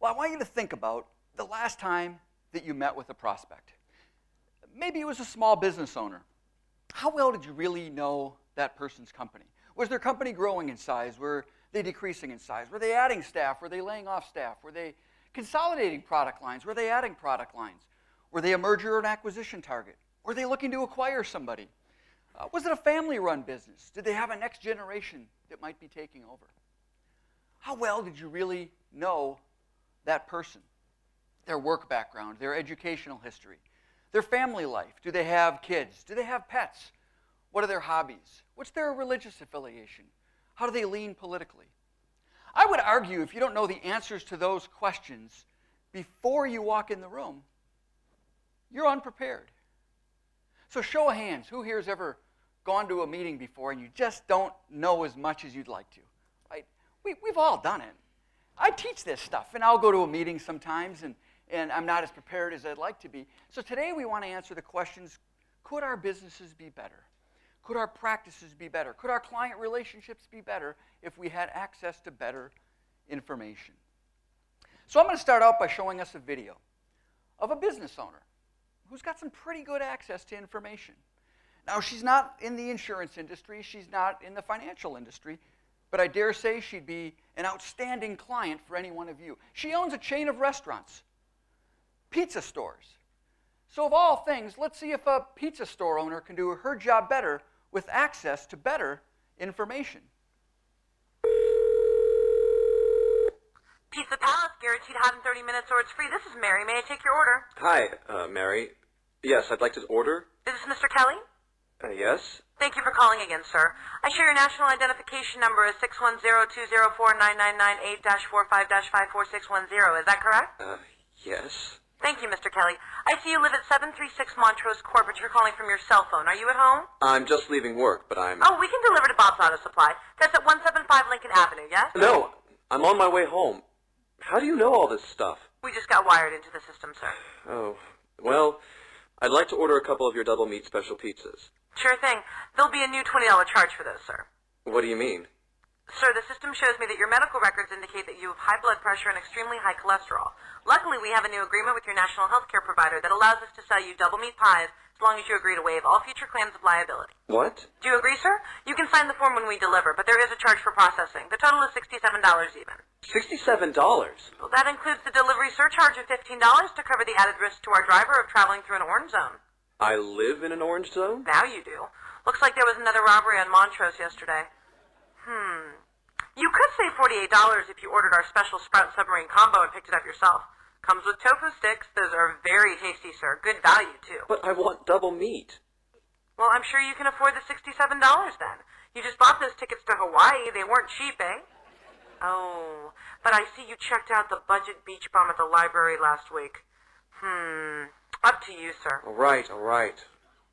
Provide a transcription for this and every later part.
Well, I want you to think about the last time that you met with a prospect. Maybe it was a small business owner. How well did you really know that person's company? Was their company growing in size? Were they decreasing in size? Were they adding staff? Were they laying off staff? Were they consolidating product lines? Were they adding product lines? Were they a merger or an acquisition target? Were they looking to acquire somebody? Was it a family-run business? Did they have a next generation that might be taking over? How well did you really know that person? Their work background, their educational history, their family life. Do they have kids? Do they have pets? What are their hobbies? What's their religious affiliation? How do they lean politically? I would argue if you don't know the answers to those questions before you walk in the room, you're unprepared. So show of hands, who here has ever gone to a meeting before and you just don't know as much as you'd like to? Right? We've all done it. I teach this stuff, and I'll go to a meeting sometimes, and I'm not as prepared as I'd like to be. So today we want to answer the questions, could our businesses be better? Could our practices be better? Could our client relationships be better if we had access to better information? So I'm going to start out by showing us a video of a business owner who's got some pretty good access to information. Now, she's not in the insurance industry. She's not in the financial industry. But I dare say she'd be an outstanding client for any one of you. She owns a chain of restaurants, pizza stores. So of all things, let's see if a pizza store owner can do her job better with access to better information. Pizza Palace, guaranteed hot in 30 minutes or it's free. This is Mary. May I take your order? Hi, Mary. Yes, I'd like to order. Is this Mr. Kelly? Yes. Thank you for calling again, sir. I share your national identification number as 610-204-999-8-45-54610. Is that correct? Yes. Thank you, Mr. Kelly. I see you live at 736 Montrose Court, but you're calling from your cell phone. Are you at home? I'm just leaving work, but I'm... Oh, we can deliver to Bob's Auto Supply. That's at 175 Lincoln Avenue, yes? No, I'm on my way home. How do you know all this stuff? We just got wired into the system, sir. Oh, well, I'd like to order a couple of your double meat special pizzas. Sure thing. There'll be a new $20 charge for those, sir. What do you mean? Sir, the system shows me that your medical records indicate that you have high blood pressure and extremely high cholesterol. Luckily, we have a new agreement with your national health care provider that allows us to sell you double meat pies as long as you agree to waive all future claims of liability. What? Do you agree, sir? You can sign the form when we deliver, but there is a charge for processing. The total is $67 even. $67? Well, that includes the delivery surcharge of $15 to cover the added risk to our driver of traveling through an orange zone. I live in an orange zone? Now you do. Looks like there was another robbery on Montrose yesterday. You could save $48 if you ordered our special Sprout Submarine Combo and picked it up yourself. Comes with tofu sticks. Those are very tasty, sir. Good value, too. But I want double meat. Well, I'm sure you can afford the $67 then. You just bought those tickets to Hawaii. They weren't cheap, eh? Oh, but I see you checked out the budget beach bum at the library last week. Up to you, sir. All right.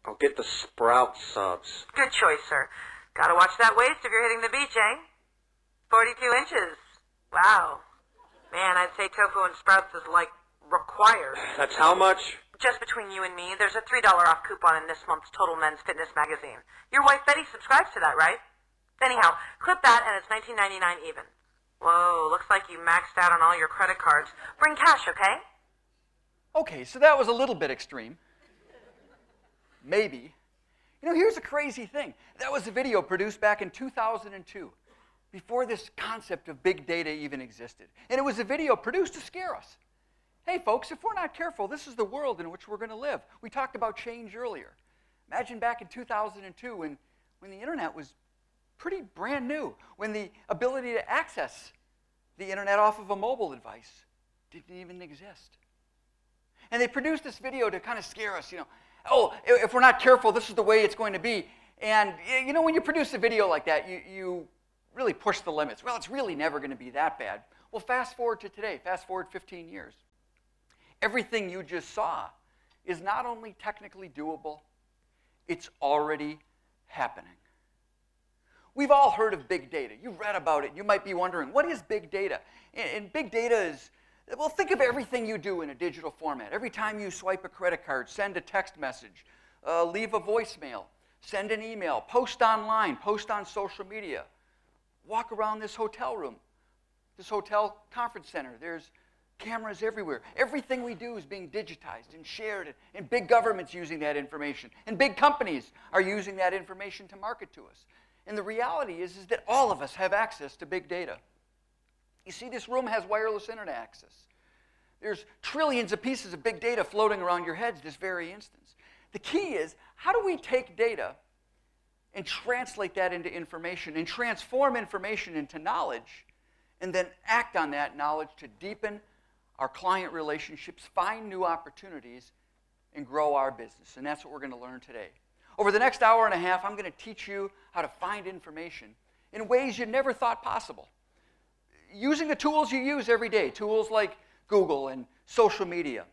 I'll get the Sprout subs. Good choice, sir. Gotta watch that waist if you're hitting the beach, eh? 42 inches. Wow. Man, I'd say tofu and sprouts is like required. That's how much? Just between you and me, there's a $3 off coupon in this month's Total Men's Fitness magazine. Your wife Betty subscribes to that, right? Anyhow, clip that and it's $19.99 even. Whoa, looks like you maxed out on all your credit cards. Bring cash, okay? Okay, so that was a little bit extreme. Maybe. You know, here's a crazy thing. That was a video produced back in 2002, before this concept of big data even existed. And it was a video produced to scare us. Hey, folks, if we're not careful, this is the world in which we're going to live. We talked about change earlier. Imagine back in 2002 when the internet was pretty brand new, when the ability to access the internet off of a mobile device didn't even exist. And they produced this video to kind of scare us, you know. Oh, if we're not careful, this is the way it's going to be. And, you know, when you produce a video like that, you really push the limits. Well, it's really never going to be that bad. Well, fast forward to today. Fast forward 15 years. Everything you just saw is not only technically doable, it's already happening. We've all heard of big data. You've read about it. You might be wondering, what is big data? And big data is, well, think of everything you do in a digital format. Every time you swipe a credit card, send a text message, leave a voicemail, send an email, post online, post on social media, walk around this hotel room, this hotel conference center. There's Cameras everywhere. Everything we do is being digitized and shared, and big government's using that information, and big companies are using that information to market to us. And the reality is that all of us have access to big data. You see, this room has wireless internet access. There's trillions of pieces of big data floating around your heads this very instance. The key is, how do we take data and translate that into information and transform information into knowledge and then act on that knowledge to deepen our client relationships, find new opportunities, and grow our business? And that's what we're going to learn today. Over the next hour and a half, I'm going to teach you how to find information in ways you never thought possible. Using the tools you use every day, tools like Google and social media.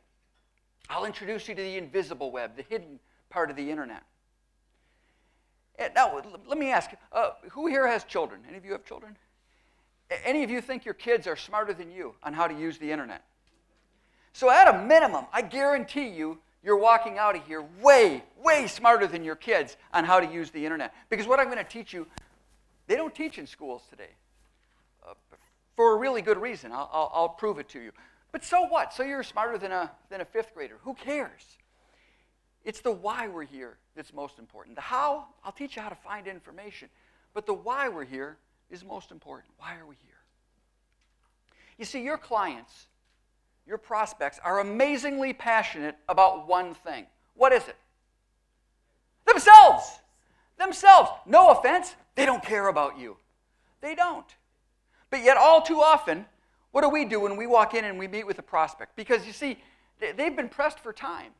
I'll introduce you to the invisible web, the hidden part of the internet. And now, let me ask, who here has children? Any of you have children? Any of you think your kids are smarter than you on how to use the internet? So at a minimum, I guarantee you, you're walking out of here way, way smarter than your kids on how to use the internet. Because what I'm going to teach you, they don't teach in schools today. For a really good reason. I'll prove it to you. But so what? So you're smarter than a fifth grader. Who cares? It's the why we're here that's most important. The how, I'll teach you how to find information. But the why we're here is most important. Why are we here? You see, your clients, your prospects are amazingly passionate about one thing. What is it? Themselves. Themselves. No offense, they don't care about you. They don't. But yet all too often, what do we do when we walk in and we meet with a prospect? Because you see, they've been pressed for time.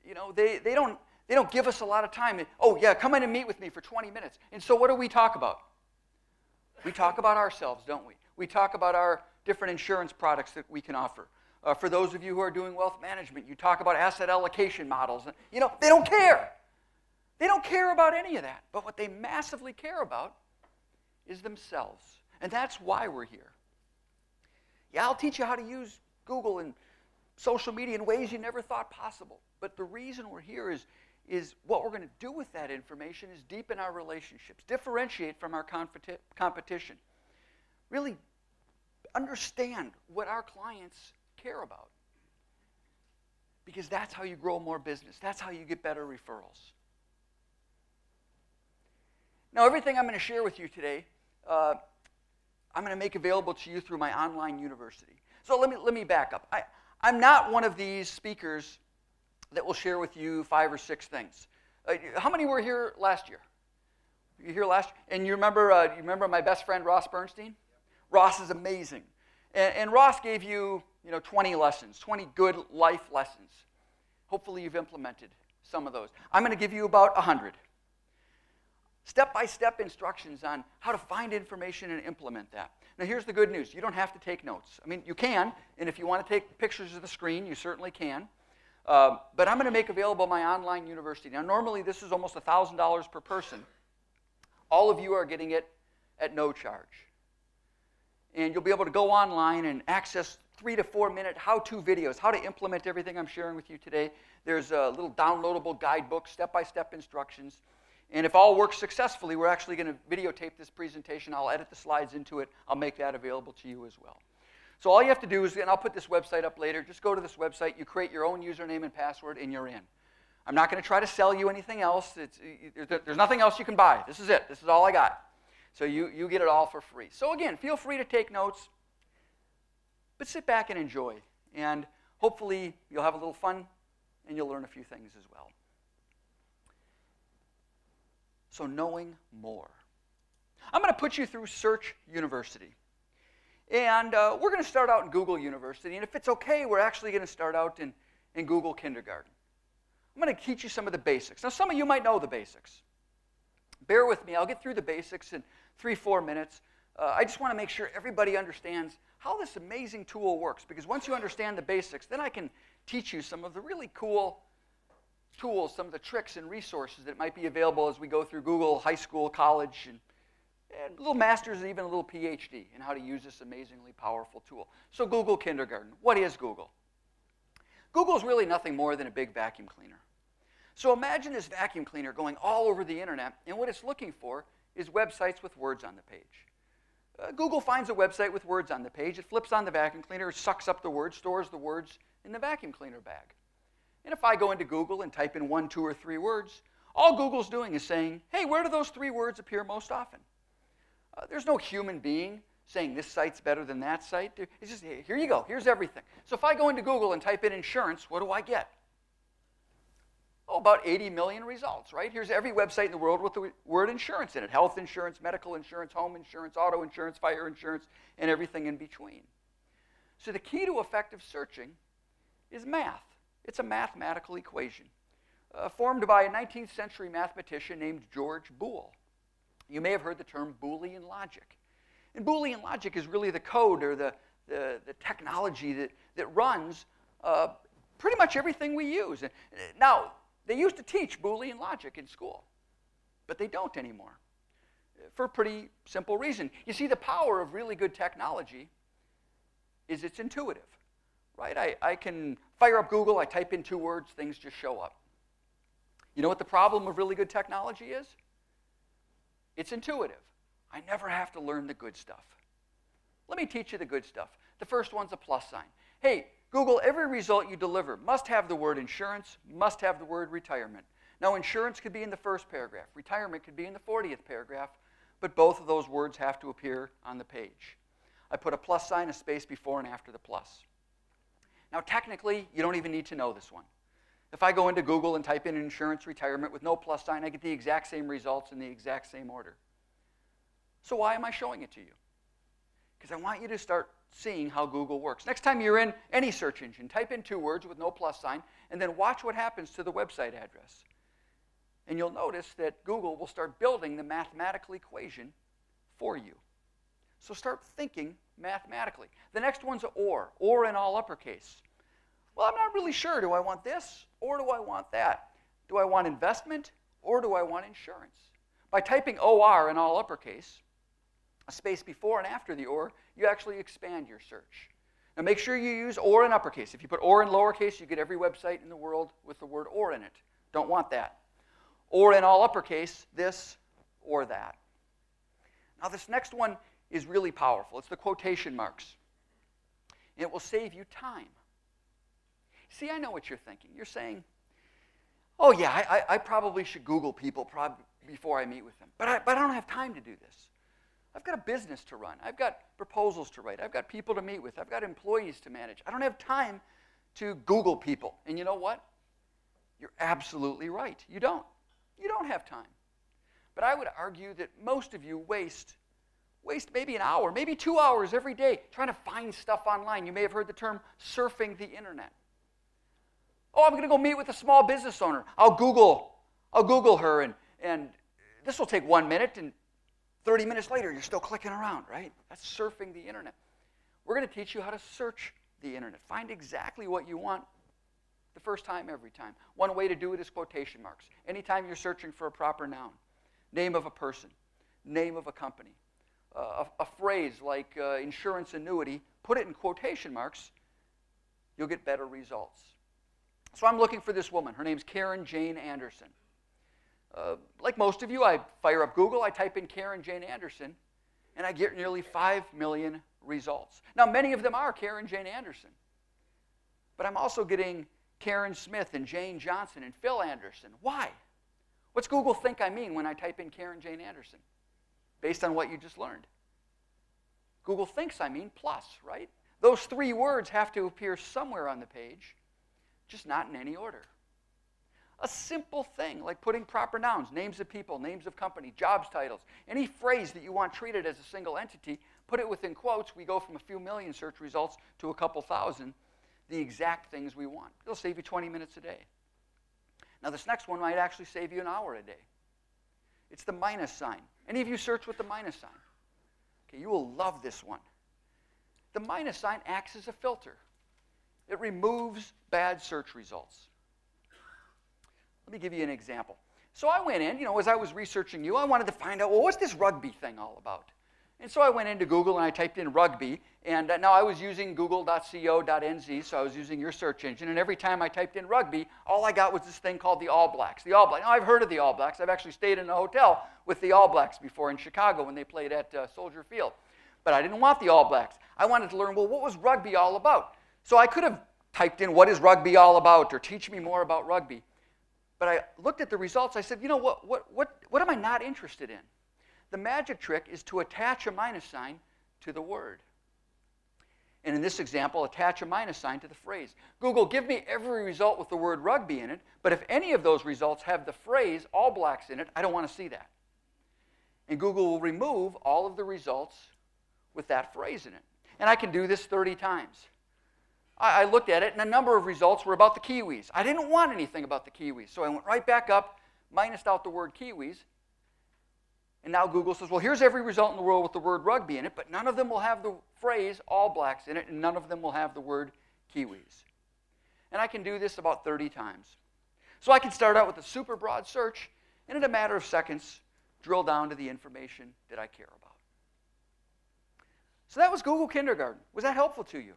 You know, they don't give us a lot of time. Oh yeah, come in and meet with me for 20 minutes. And so what do we talk about? We talk about ourselves, don't we? We talk about our different insurance products that we can offer. For those of you who are doing wealth management, you talk about asset allocation models. You know, they don't care. They don't care about any of that. But what they massively care about is themselves. And that's why we're here. Yeah, I'll teach you how to use Google and social media in ways you never thought possible. But the reason we're here is what we're going to do with that information is deepen our relationships, differentiate from our competition, really understand what our clients care about. Because that's how you grow more business. That's how you get better referrals. Now, everything I'm going to share with you today, I'm going to make available to you through my online university. So let me back up. I'm not one of these speakers that will share with you 5 or 6 things. How many were here last year? You here last year? And you remember my best friend Ross Bernstein? Yep. Ross is amazing. And Ross gave you 20 lessons, 20 good life lessons. Hopefully you've implemented some of those. I'm going to give you about 100. Step-by-step instructions on how to find information and implement that. Now here's the good news. You don't have to take notes. I mean, you can, and if you want to take pictures of the screen, you certainly can. But I'm going to make available my online university. Now normally this is almost $1,000 per person. All of you are getting it at no charge. And you'll be able to go online and access 3 to 4 minute how-to videos, how to implement everything I'm sharing with you today. There's a little downloadable guidebook, step-by-step instructions. And if all works successfully, we're actually going to videotape this presentation. I'll edit the slides into it. I'll make that available to you as well. So all you have to do is, and I'll put this website up later, just go to this website, you create your own username and password, and you're in. I'm not going to try to sell you anything else. There's nothing else you can buy. This is it. This is all I got. So you get it all for free. So again, feel free to take notes, but sit back and enjoy. And hopefully you'll have a little fun, and you'll learn a few things as well. So knowing more. I'm going to put you through Search University. And we're going to start out in Google University. And if it's okay, we're actually going to start out in Google Kindergarten. I'm going to teach you some of the basics. Now, some of you might know the basics. Bear with me. I'll get through the basics in 3-4 minutes. I just want to make sure everybody understands how this amazing tool works. Because once you understand the basics, then I can teach you some of the really cool tools, some of the tricks and resources that might be available as we go through Google, high school, college, and a little master's and even a little PhD in how to use this amazingly powerful tool. So Google Kindergarten. What is Google? Google is really nothing more than a big vacuum cleaner. So imagine this vacuum cleaner going all over the internet, and what it's looking for is websites with words on the page. Google finds a website with words on the page. It flips on the vacuum cleaner, sucks up the words, stores the words in the vacuum cleaner bag. And if I go into Google and type in 1, 2, or 3 words, all Google's doing is saying, hey, where do those 3 words appear most often? There's no human being saying this site's better than that site. It's just, hey, here you go, here's everything. So if I go into Google and type in insurance, what do I get? Oh, about 80 million results, right? Here's every website in the world with the word insurance in it. Health insurance, medical insurance, home insurance, auto insurance, fire insurance, and everything in between. So the key to effective searching is math. It's a mathematical equation formed by a 19th century mathematician named George Boole. You may have heard the term Boolean logic. And Boolean logic is really the code or the technology that runs pretty much everything we use. Now, they used to teach Boolean logic in school, but they don't anymore for a pretty simple reason. You see, the power of really good technology is it's intuitive, right? I can fire up Google, I type in 2 words, things just show up. You know what the problem of really good technology is? It's intuitive. I never have to learn the good stuff. Let me teach you the good stuff. The first one's a plus sign. Hey, Google, every result you deliver must have the word insurance, must have the word retirement. Now, insurance could be in the first paragraph. Retirement could be in the 40th paragraph, but both of those words have to appear on the page. I put a plus sign, a space before and after the plus. Now, technically, you don't even need to know this one. If I go into Google and type in insurance retirement with no plus sign, I get the exact same results in the exact same order. So why am I showing it to you? Because I want you to start seeing how Google works. Next time you're in any search engine, type in 2 words with no plus sign, and then watch what happens to the website address. And you'll notice that Google will start building the mathematical equation for you. So start thinking mathematically. The next one's or in all uppercase. Well, I'm not really sure. Do I want this or do I want that? Do I want investment or do I want insurance? By typing OR in all uppercase, a space before and after the or, you actually expand your search. Now make sure you use or in uppercase. If you put or in lowercase, you get every website in the world with the word or in it. Don't want that. Or in all uppercase, this or that. Now this next one is really powerful. It's the quotation marks. And it will save you time. See, I know what you're thinking. You're saying, oh yeah, I probably should Google people before I meet with them. But I don't have time to do this. I've got a business to run. I've got proposals to write. I've got people to meet with. I've got employees to manage. I don't have time to Google people. And you know what? You're absolutely right. You don't. You don't have time. But I would argue that most of you waste maybe an hour, maybe 2 hours every day trying to find stuff online. You may have heard the term surfing the internet. Oh, I'm going to go meet with a small business owner. I'll Google her, and this will take 1 minute, and 30 minutes later, you're still clicking around, right? That's surfing the internet. We're going to teach you how to search the internet. Find exactly what you want the first time, every time. One way to do it is quotation marks. Anytime you're searching for a proper noun, name of a person, name of a company, a phrase like insurance annuity, put it in quotation marks, you'll get better results. So I'm looking for this woman. Her name's Karen Jane Anderson. Like most of you, I fire up Google, I type in Karen Jane Anderson, and I get nearly 5 million results. Now, many of them are Karen Jane Anderson. But I'm also getting Karen Smith and Jane Johnson and Phil Anderson. Why? What's Google think I mean when I type in Karen Jane Anderson? Based on what you just learned. Google thinks I mean plus, right? Those 3 words have to appear somewhere on the page, just not in any order. A simple thing like putting proper nouns, names of people, names of company, jobs titles, any phrase that you want treated as a single entity, put it within quotes. We go from a few million search results to a couple thousand, the exact things we want. It'll save you 20 minutes a day. Now this next one might actually save you an hour a day. It's the minus sign. Any of you search with the minus sign? Okay, you will love this one. The minus sign acts as a filter. It removes bad search results. Let me give you an example. So I went in, as I was researching you, I wanted to find out, well, what's this rugby thing all about? And so I went into Google and I typed in rugby, and now I was using google.co.nz, so I was using your search engine, and every time I typed in rugby, all I got was this thing called the All Blacks. The All Blacks. Now, I've heard of the All Blacks. I've actually stayed in a hotel with the All Blacks before in Chicago when they played at Soldier Field. But I didn't want the All Blacks. I wanted to learn, well, what was rugby all about? So I could have typed in, what is rugby all about, or teach me more about rugby. But I looked at the results. I said, you know, what am I not interested in? The magic trick is to attach a minus sign to the word. And in this example, attach a minus sign to the phrase. Google, give me every result with the word rugby in it, but if any of those results have the phrase All Blacks in it, I don't want to see that. And Google will remove all of the results with that phrase in it. And I can do this 30 times. I looked at it, and a number of results were about the Kiwis. I didn't want anything about the Kiwis, so I went right back up, minused out the word Kiwis, and now Google says, well, here's every result in the world with the word rugby in it, but none of them will have the phrase All Blacks in it, and none of them will have the word Kiwis. And I can do this about 30 times. So I can start out with a super broad search, and in a matter of seconds, drill down to the information that I care about. So that was Google Kindergarten. Was that helpful to you?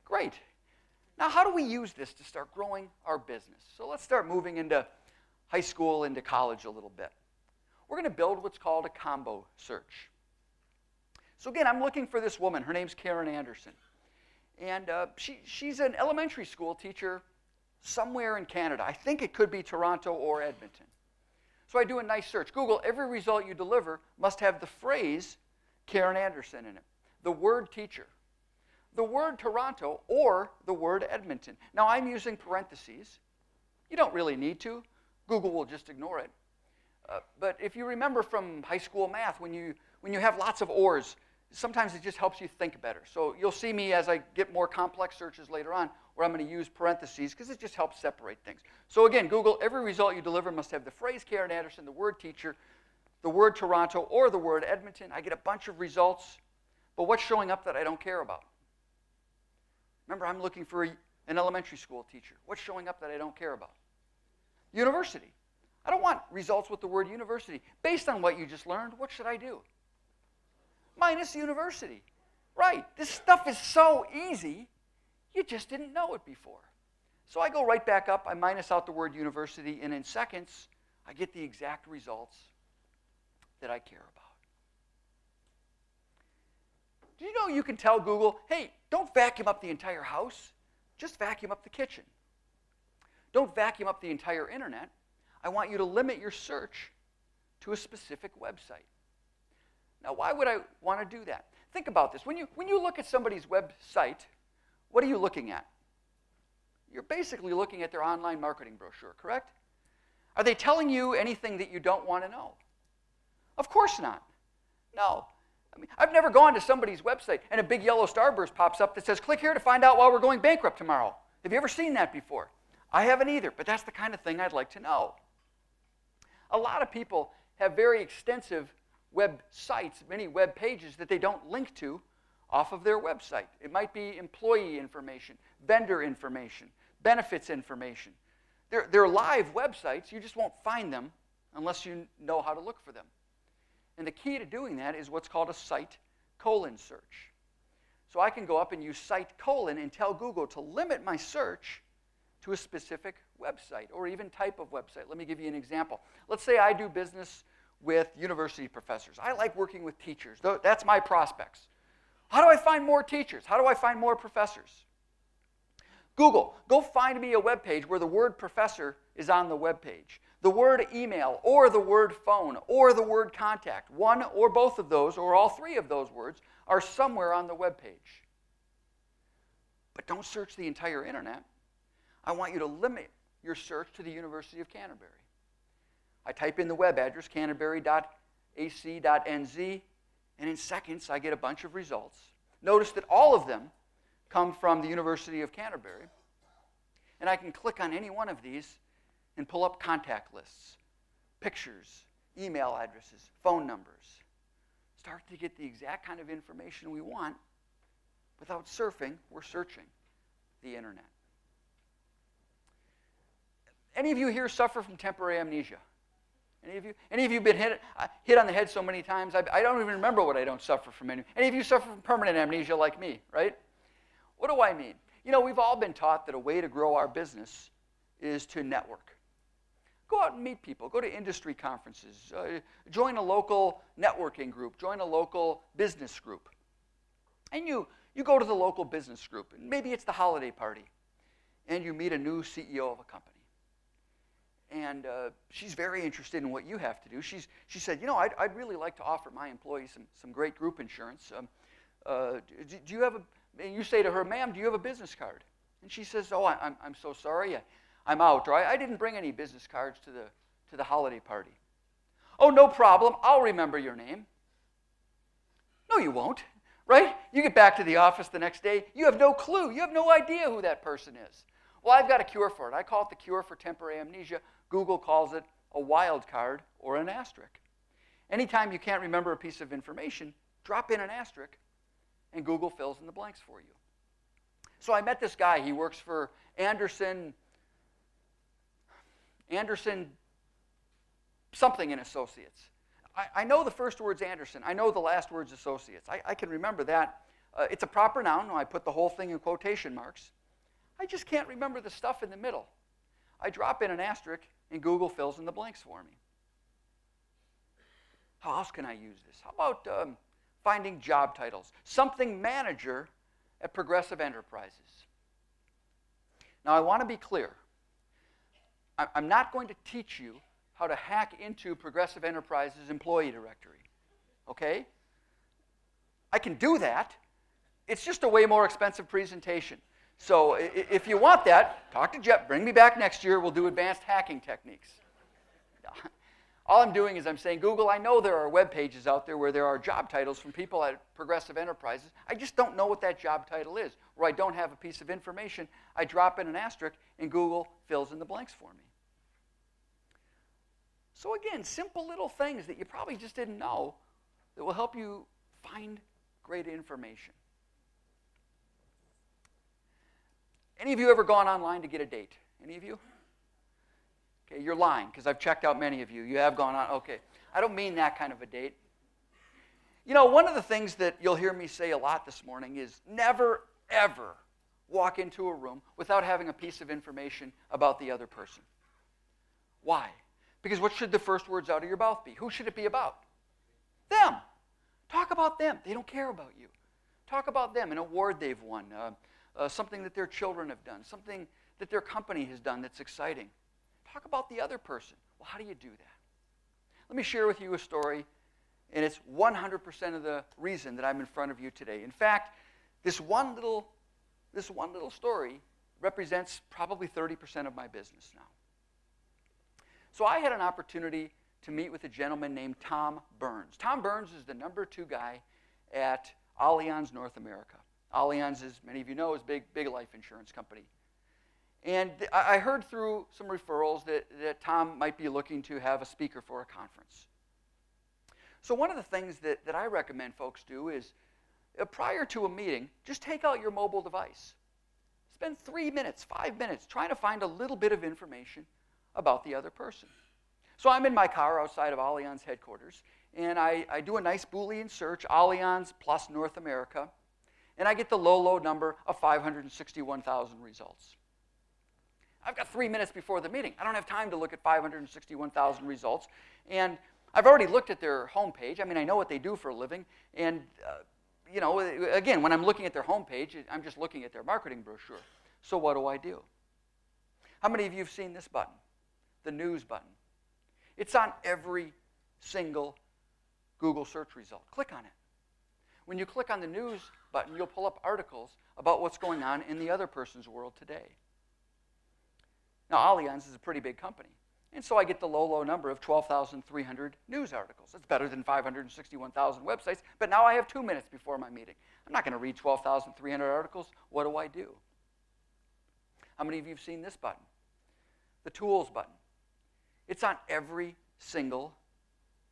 Great. Now, how do we use this to start growing our business? So let's start moving into high school, into college a little bit. We're going to build what's called a combo search. So again, I'm looking for this woman. Her name's Karen Anderson. And she's an elementary school teacher somewhere in Canada. I think it could be Toronto or Edmonton. So I do a nice search. Google, every result you deliver must have the phrase Karen Anderson in it, the word teacher, the word Toronto, or the word Edmonton. Now, I'm using parentheses. You don't really need to. Google will just ignore it. But if you remember from high school math, when you have lots of ors, sometimes it just helps you think better. So you'll see me as I get more complex searches later on, where I'm going to use parentheses, because it just helps separate things. So again, Google, every result you deliver must have the phrase Karen Anderson, the word teacher, the word Toronto, or the word Edmonton. I get a bunch of results, but what's showing up that I don't care about? Remember, I'm looking for an elementary school teacher. What's showing up that I don't care about? University. I don't want results with the word university. Based on what you just learned, what should I do? Minus university. Right. This stuff is so easy, you just didn't know it before. So I go right back up, I minus out the word university, and in seconds, I get the exact results that I care about. Do you know you can tell Google, hey, don't vacuum up the entire house, just vacuum up the kitchen. Don't vacuum up the entire internet. I want you to limit your search to a specific website. Now, why would I want to do that? Think about this. When you look at somebody's website, what are you looking at? You're basically looking at their online marketing brochure, correct? Are they telling you anything that you don't want to know? Of course not. No. I mean, I've never gone to somebody's website and a big yellow starburst pops up that says, click here to find out why we're going bankrupt tomorrow. Have you ever seen that before? I haven't either, but that's the kind of thing I'd like to know. A lot of people have very extensive websites, many web pages that they don't link to off of their website. It might be employee information, vendor information, benefits information. They're live websites. You just won't find them unless you know how to look for them. And the key to doing that is what's called a cite colon search. So I can go up and use cite colon and tell Google to limit my search to a specific website or even type of website. Let me give you an example. Let's say I do business with university professors. I like working with teachers. That's my prospects. How do I find more teachers? How do I find more professors? Google, go find me a web page where the word professor is on the web page. The word email or the word phone or the word contact, one or both of those or all three of those words are somewhere on the web page. But don't search the entire internet. I want you to limit your search to the University of Canterbury. I type in the web address, canterbury.ac.nz, and in seconds I get a bunch of results. Notice that all of them come from the University of Canterbury. And I can click on any one of these and pull up contact lists, pictures, email addresses, phone numbers. Start to get the exact kind of information we want without surfing or searching the internet. Any of you here suffer from temporary amnesia? Any of you been hit on the head so many times, I don't even remember what I don't suffer from. Any of you suffer from permanent amnesia like me, right? What do I mean? You know, we've all been taught that a way to grow our business is to network. go out and meet people. Go to industry conferences. Join a local networking group. Join a local business group. And you go to the local business group, and maybe it's the holiday party, and you meet a new CEO of a company. And she's very interested in what you have to do. She said, you know, I'd really like to offer my employees some great group insurance. Do you have and you say to her, ma'am, do you have a business card? And she says, oh, I'm so sorry. I'm out. Or I didn't bring any business cards to the holiday party. Oh, no problem. I'll remember your name. No, you won't, right? You get back to the office the next day. You have no clue. You have no idea who that person is. Well, I've got a cure for it. I call it the cure for temporary amnesia. Google calls it a wild card or an asterisk. Anytime you can't remember a piece of information, drop in an asterisk, and Google fills in the blanks for you. So I met this guy. He works for Anderson something and Associates. I know the first word's Anderson. I know the last word's Associates. I can remember that. It's a proper noun. I put the whole thing in quotation marks. I just can't remember the stuff in the middle. I drop in an asterisk, and Google fills in the blanks for me. How else can I use this? How about finding job titles? Something manager at Progressive Enterprises. Now, I want to be clear. I'm not going to teach you how to hack into Progressive Enterprises employee directory, okay? I can do that. It's just a way more expensive presentation. So if you want that, talk to Jeff. Bring me back next year. We'll do advanced hacking techniques. All I'm doing is I'm saying, Google, I know there are web pages out there where there are job titles from people at Progressive Enterprises. I just don't know what that job title is, or I don't have a piece of information. I drop in an asterisk, and Google fills in the blanks for me. So again, simple little things that you probably just didn't know that will help you find great information. Any of you ever gone online to get a date? Any of you? Okay, you're lying, because I've checked out many of you. You have gone on. Okay, I don't mean that kind of a date. You know, one of the things that you'll hear me say a lot this morning is never, ever walk into a room without having a piece of information about the other person. Why? Because what should the first words out of your mouth be? Who should it be about? Them. Talk about them. They don't care about you. Talk about them, an award they've won, something that their children have done, something that their company has done that's exciting. Talk about the other person. Well, how do you do that? Let me share with you a story, and it's 100% of the reason that I'm in front of you today. In fact, this one little story represents probably 30% of my business now. So I had an opportunity to meet with a gentleman named Tom Burns. Tom Burns is the #2 guy at Allianz North America. Allianz, as many of you know, is a big life insurance company. And I heard through some referrals that Tom might be looking to have a speaker for a conference. So one of the things that I recommend folks do is, prior to a meeting, just take out your mobile device. Spend 3 minutes, 5 minutes trying to find a little bit of information about the other person. So I'm in my car outside of Allianz headquarters, and I do a nice Boolean search, Allianz plus North America, and I get the low number of 561,000 results. I've got 3 minutes before the meeting. I don't have time to look at 561,000 results, and I've already looked at their homepage. I mean, I know what they do for a living, and you know, again, when I'm looking at their homepage, I'm just looking at their marketing brochure. So what do? How many of you have seen this button? The news button. It's on every single Google search result. Click on it. When you click on the news button, you'll pull up articles about what's going on in the other person's world today. Now, Allianz is a pretty big company, and so I get the low number of 12,300 news articles. It's better than 561,000 websites, but now I have 2 minutes before my meeting. I'm not going to read 12,300 articles. What do? How many of you have seen this button? The tools button. It's on every single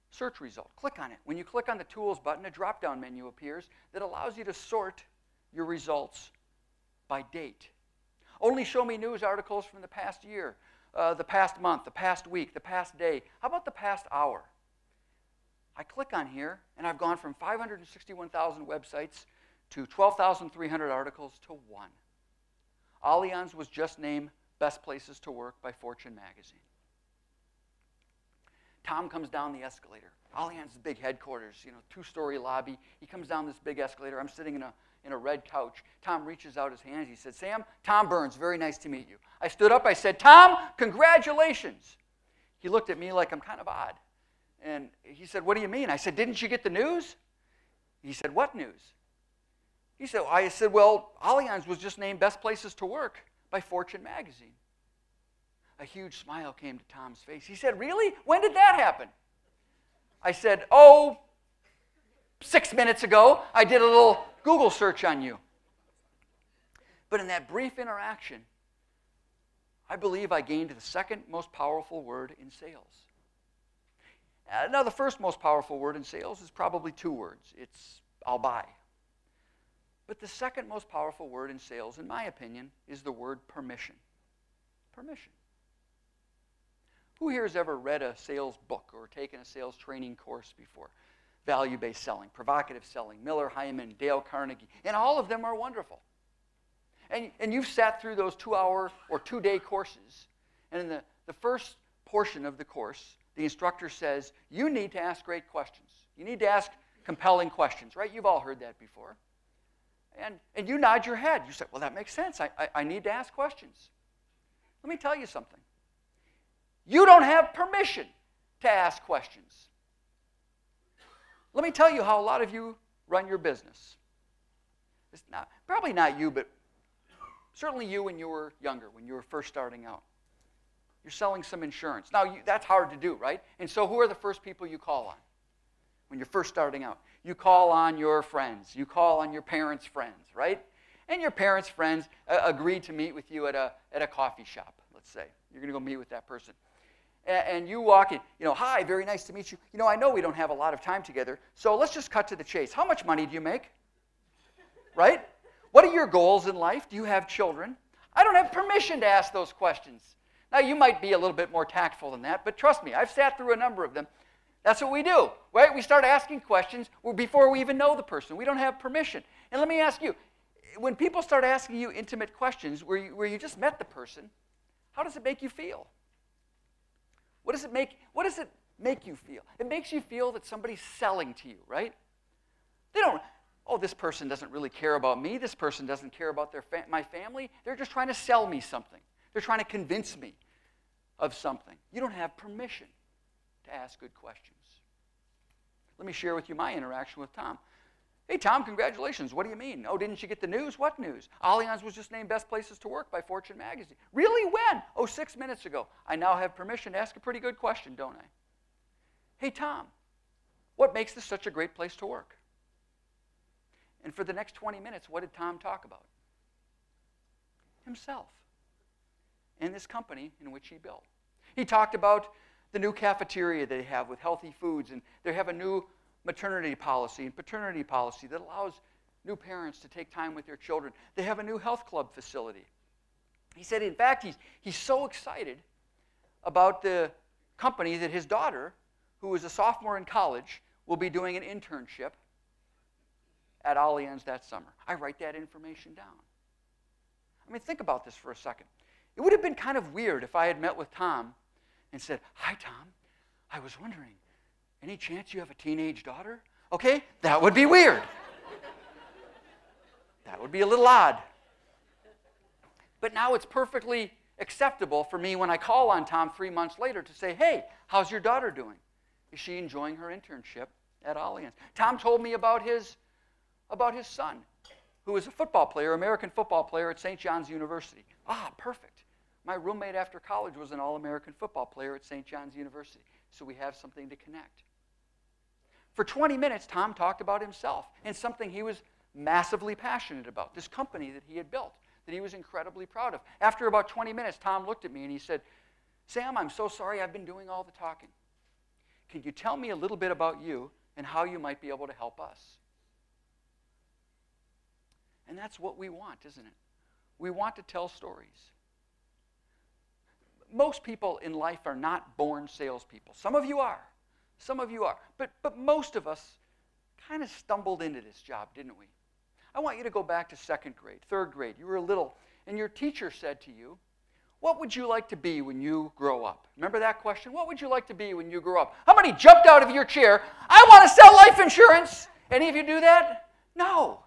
search result. Click on it. When you click on the tools button, a drop-down menu appears that allows you to sort your results by date. Only show me news articles from the past year, the past month, the past week, the past day. How about the past hour? I click on here, and I've gone from 561,000 websites to 12,300 articles to 1. Allianz was just named Best Places to Work by Fortune magazine. Tom comes down the escalator. Allianz's big headquarters, 2-story lobby. He comes down this big escalator. I'm sitting in a red couch. Tom reaches out his hands. He said, Sam, Tom Burns, very nice to meet you. I stood up. I said, Tom, congratulations. He looked at me like I'm kind of odd. And he said, what do you mean? I said, didn't you get the news? He said, what news? I said, well, Allianz was just named Best Places to Work by Fortune magazine. A huge smile came to Tom's face. He said, really? When did that happen? I said, 6 minutes ago. I did a little Google search on you. But in that brief interaction, I believe I gained the second most powerful word in sales. Now, the first most powerful word in sales is probably 2 words. It's, I'll buy. But the second most powerful word in sales, in my opinion, is the word permission. Permission. Who here has ever read a sales book or taken a sales training course before? Value-based selling, provocative selling, Miller Hyman, Dale Carnegie, and all of them are wonderful. And you've sat through those 2-hour or 2-day courses, and in the first portion of the course, the instructor says, you need to ask great questions. You need to ask compelling questions, right? You've all heard that before. And you nod your head. You say, well, that makes sense. I need to ask questions. Let me tell you something. You don't have permission to ask questions. Let me tell you how a lot of you run your business. It's probably not you, but certainly you when you were younger, when you were first starting out. You're selling some insurance. Now, that's hard to do, right? And so who are the first people you call on when you're first starting out? You call on your friends. You call on your parents' friends, right? And your parents' friends agreed to meet with you at a coffee shop, let's say. You're going to go meet with that person. And you walk in, hi, very nice to meet you. I know we don't have a lot of time together, so let's just cut to the chase. How much money do you make? Right? What are your goals in life? Do you have children? I don't have permission to ask those questions. Now, you might be a little bit more tactful than that, but trust me, I've sat through a number of them. That's what we do, right? We start asking questions before we even know the person. We don't have permission. And let me ask you, when people start asking you intimate questions where you just met the person, how does it make you feel? What does it make you feel? It makes you feel that somebody's selling to you, right? They don't, this person doesn't really care about me. This person doesn't care about my family. They're just trying to sell me something. They're trying to convince me of something. You don't have permission to ask good questions. Let me share with you my interaction with Tom. Hey, Tom, congratulations. What do you mean? Oh, didn't you get the news? What news? Allianz was just named Best Places to Work by Fortune magazine. Really? When? 6 minutes ago. I now have permission to ask a pretty good question, don't I? Hey, Tom, what makes this such a great place to work? And for the next 20 minutes, what did Tom talk about? Himself and this company in which he built. He talked about the new cafeteria they have with healthy foods, and they have a new maternity policy and paternity policy that allows new parents to take time with their children. They have a new health club facility. He said, in fact, he's so excited about the company that his daughter, who is a sophomore in college, will be doing an internship at Allianz that summer. I write that information down. I mean, think about this for a second. It would have been kind of weird if I had met with Tom and said, hi, Tom, I was wondering, any chance you have a teenage daughter? Okay, that would be weird. That would be a little odd. But now it's perfectly acceptable for me when I call on Tom 3 months later to say, hey, how's your daughter doing? Is she enjoying her internship at Allianz? Tom told me about his son, who is a football player, American football player at St. John's University. Perfect. My roommate after college was an All-American football player at St. John's University, so we have something to connect. For 20 minutes, Tom talked about himself and something he was massively passionate about, this company that he had built, that he was incredibly proud of. After about 20 minutes, Tom looked at me and he said, Sam, I'm so sorry I've been doing all the talking. Can you tell me a little bit about you and how you might be able to help us? And that's what we want, isn't it? We want to tell stories. Most people in life are not born salespeople. Some of you are. Some of you are. But most of us kind of stumbled into this job, didn't we? I want you to go back to second grade, third grade. You were little, and your teacher said to you, what would you like to be when you grow up? Remember that question? What would you like to be when you grow up? How many jumped out of your chair? I want to sell life insurance. Any of you do that? No.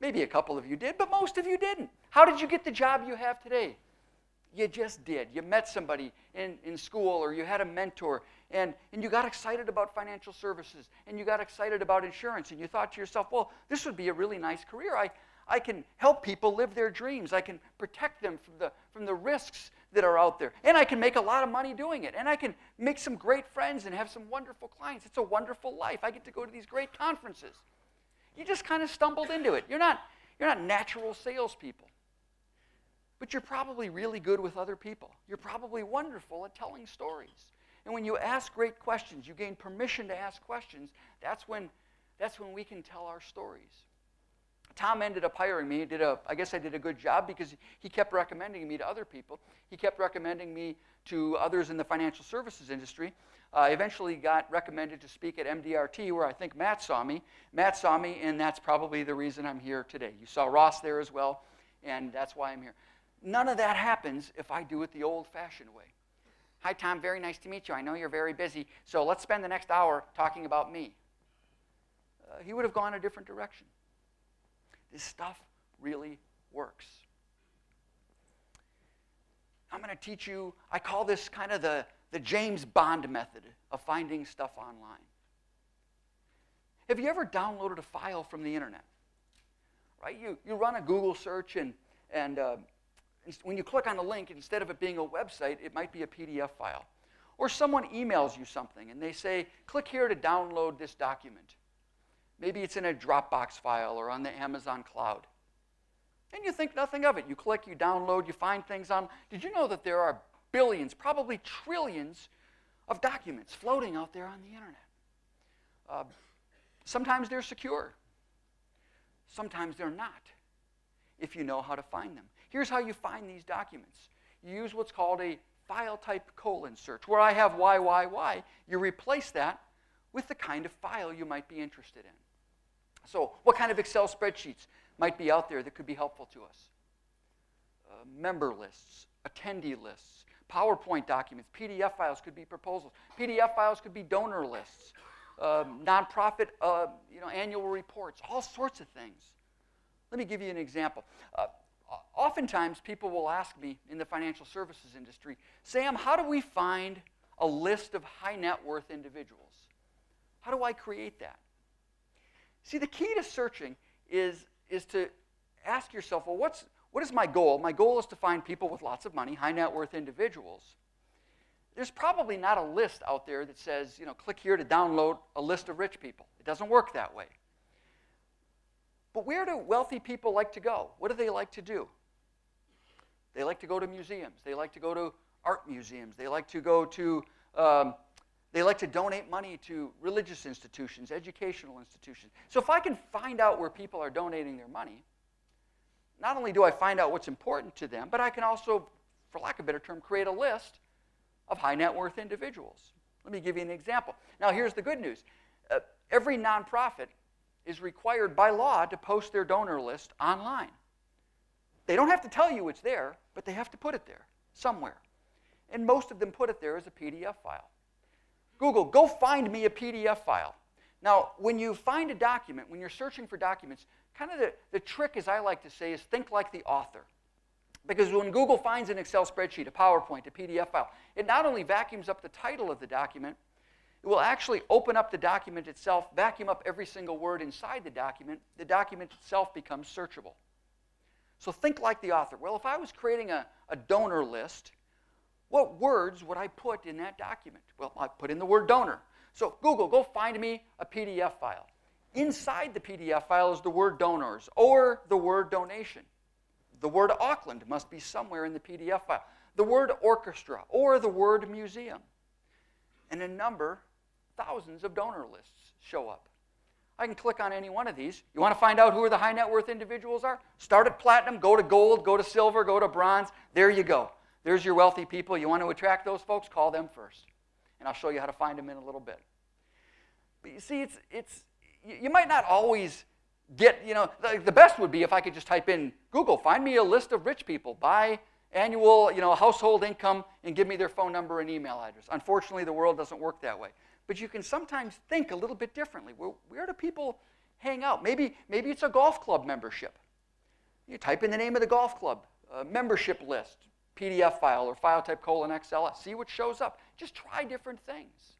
Maybe a couple of you did, but most of you didn't. How did you get the job you have today? You just did. You met somebody in school, or you had a mentor, and you got excited about financial services, and you got excited about insurance, and you thought to yourself, well, this would be a really nice career. I can help people live their dreams. I can protect them from the risks that are out there. And I can make a lot of money doing it. And I can make some great friends and have some wonderful clients. It's a wonderful life. I get to go to these great conferences. You just kind of stumbled into it. You're not natural salespeople. But you're probably really good with other people. You're probably wonderful at telling stories. And when you ask great questions, you gain permission to ask questions, that's when we can tell our stories. Tom ended up hiring me. I guess I did a good job because he kept recommending me to other people. He kept recommending me to others in the financial services industry. I eventually got recommended to speak at MDRT, where I think Matt saw me. Matt saw me, and that's probably the reason I'm here today. You saw Ross there as well, and that's why I'm here. None of that happens if I do it the old-fashioned way. Hi, Tom. Very nice to meet you. I know you're very busy, so let's spend the next hour talking about me. He would have gone a different direction. This stuff really works. I'm going to teach you, I call this kind of the James Bond method of finding stuff online. Have you ever downloaded a file from the internet? Right? You run a Google search, and when you click on the link, instead of it being a website, it might be a PDF file. Or someone emails you something, and they say, click here to download this document. Maybe it's in a Dropbox file or on the Amazon cloud. And you think nothing of it. You click, you download, you find things on. Did you know that there are billions, probably trillions of documents floating out there on the internet? Sometimes they're secure. Sometimes they're not, if you know how to find them. Here's how you find these documents. You use what's called a file type colon search. Where I have YYY, you replace that with the kind of file you might be interested in. So what kind of Excel spreadsheets might be out there that could be helpful to us? Member lists, attendee lists, PowerPoint documents, PDF files could be proposals. PDF files could be donor lists, nonprofit annual reports, all sorts of things. Let me give you an example. Oftentimes people will ask me in the financial services industry, Sam, how do we find a list of high net worth individuals? How do I create that? See, the key to searching is to ask yourself, well, what is my goal? My goal is to find people with lots of money, high net worth individuals. There's probably not a list out there that says, click here to download a list of rich people. It doesn't work that way. But where do wealthy people like to go? What do they like to do? They like to go to museums. They like to go to art museums. They like to go to They like to donate money to religious institutions, educational institutions. So if I can find out where people are donating their money, not only do I find out what's important to them, but I can also, for lack of a better term, create a list of high net worth individuals. Let me give you an example. Now here's the good news. Every nonprofit is required by law to post their donor list online. They don't have to tell you it's there, but they have to put it there somewhere. And most of them put it there as a PDF file. Google, go find me a PDF file. Now, when you find a document, when you're searching for documents, kind of the trick, as I like to say, is think like the author. Because when Google finds an Excel spreadsheet, a PowerPoint, a PDF file, it not only vacuums up the title of the document, it will actually open up the document itself, vacuum up every single word inside the document itself becomes searchable. So think like the author. Well, if I was creating a donor list, what words would I put in that document? Well, I put in the word donor. So Google, go find me a PDF file. Inside the PDF file is the word donors or the word donation. The word Auckland must be somewhere in the PDF file. The word orchestra or the word museum. And a number, thousands of donor lists show up. I can click on any one of these. You want to find out who the high net worth individuals are? Start at platinum, go to gold, go to silver, go to bronze. There you go. There's your wealthy people. You want to attract those folks? Call them first. And I'll show you how to find them in a little bit. But you see, you might not always get, the best would be if I could just type in Google, find me a list of rich people, buy annual, household income, and give me their phone number and email address. Unfortunately, the world doesn't work that way. But you can sometimes think a little bit differently. Where do people hang out? Maybe it's a golf club membership. You type in the name of the golf club, membership list, PDF file, or file type :XLS. See what shows up. Just try different things.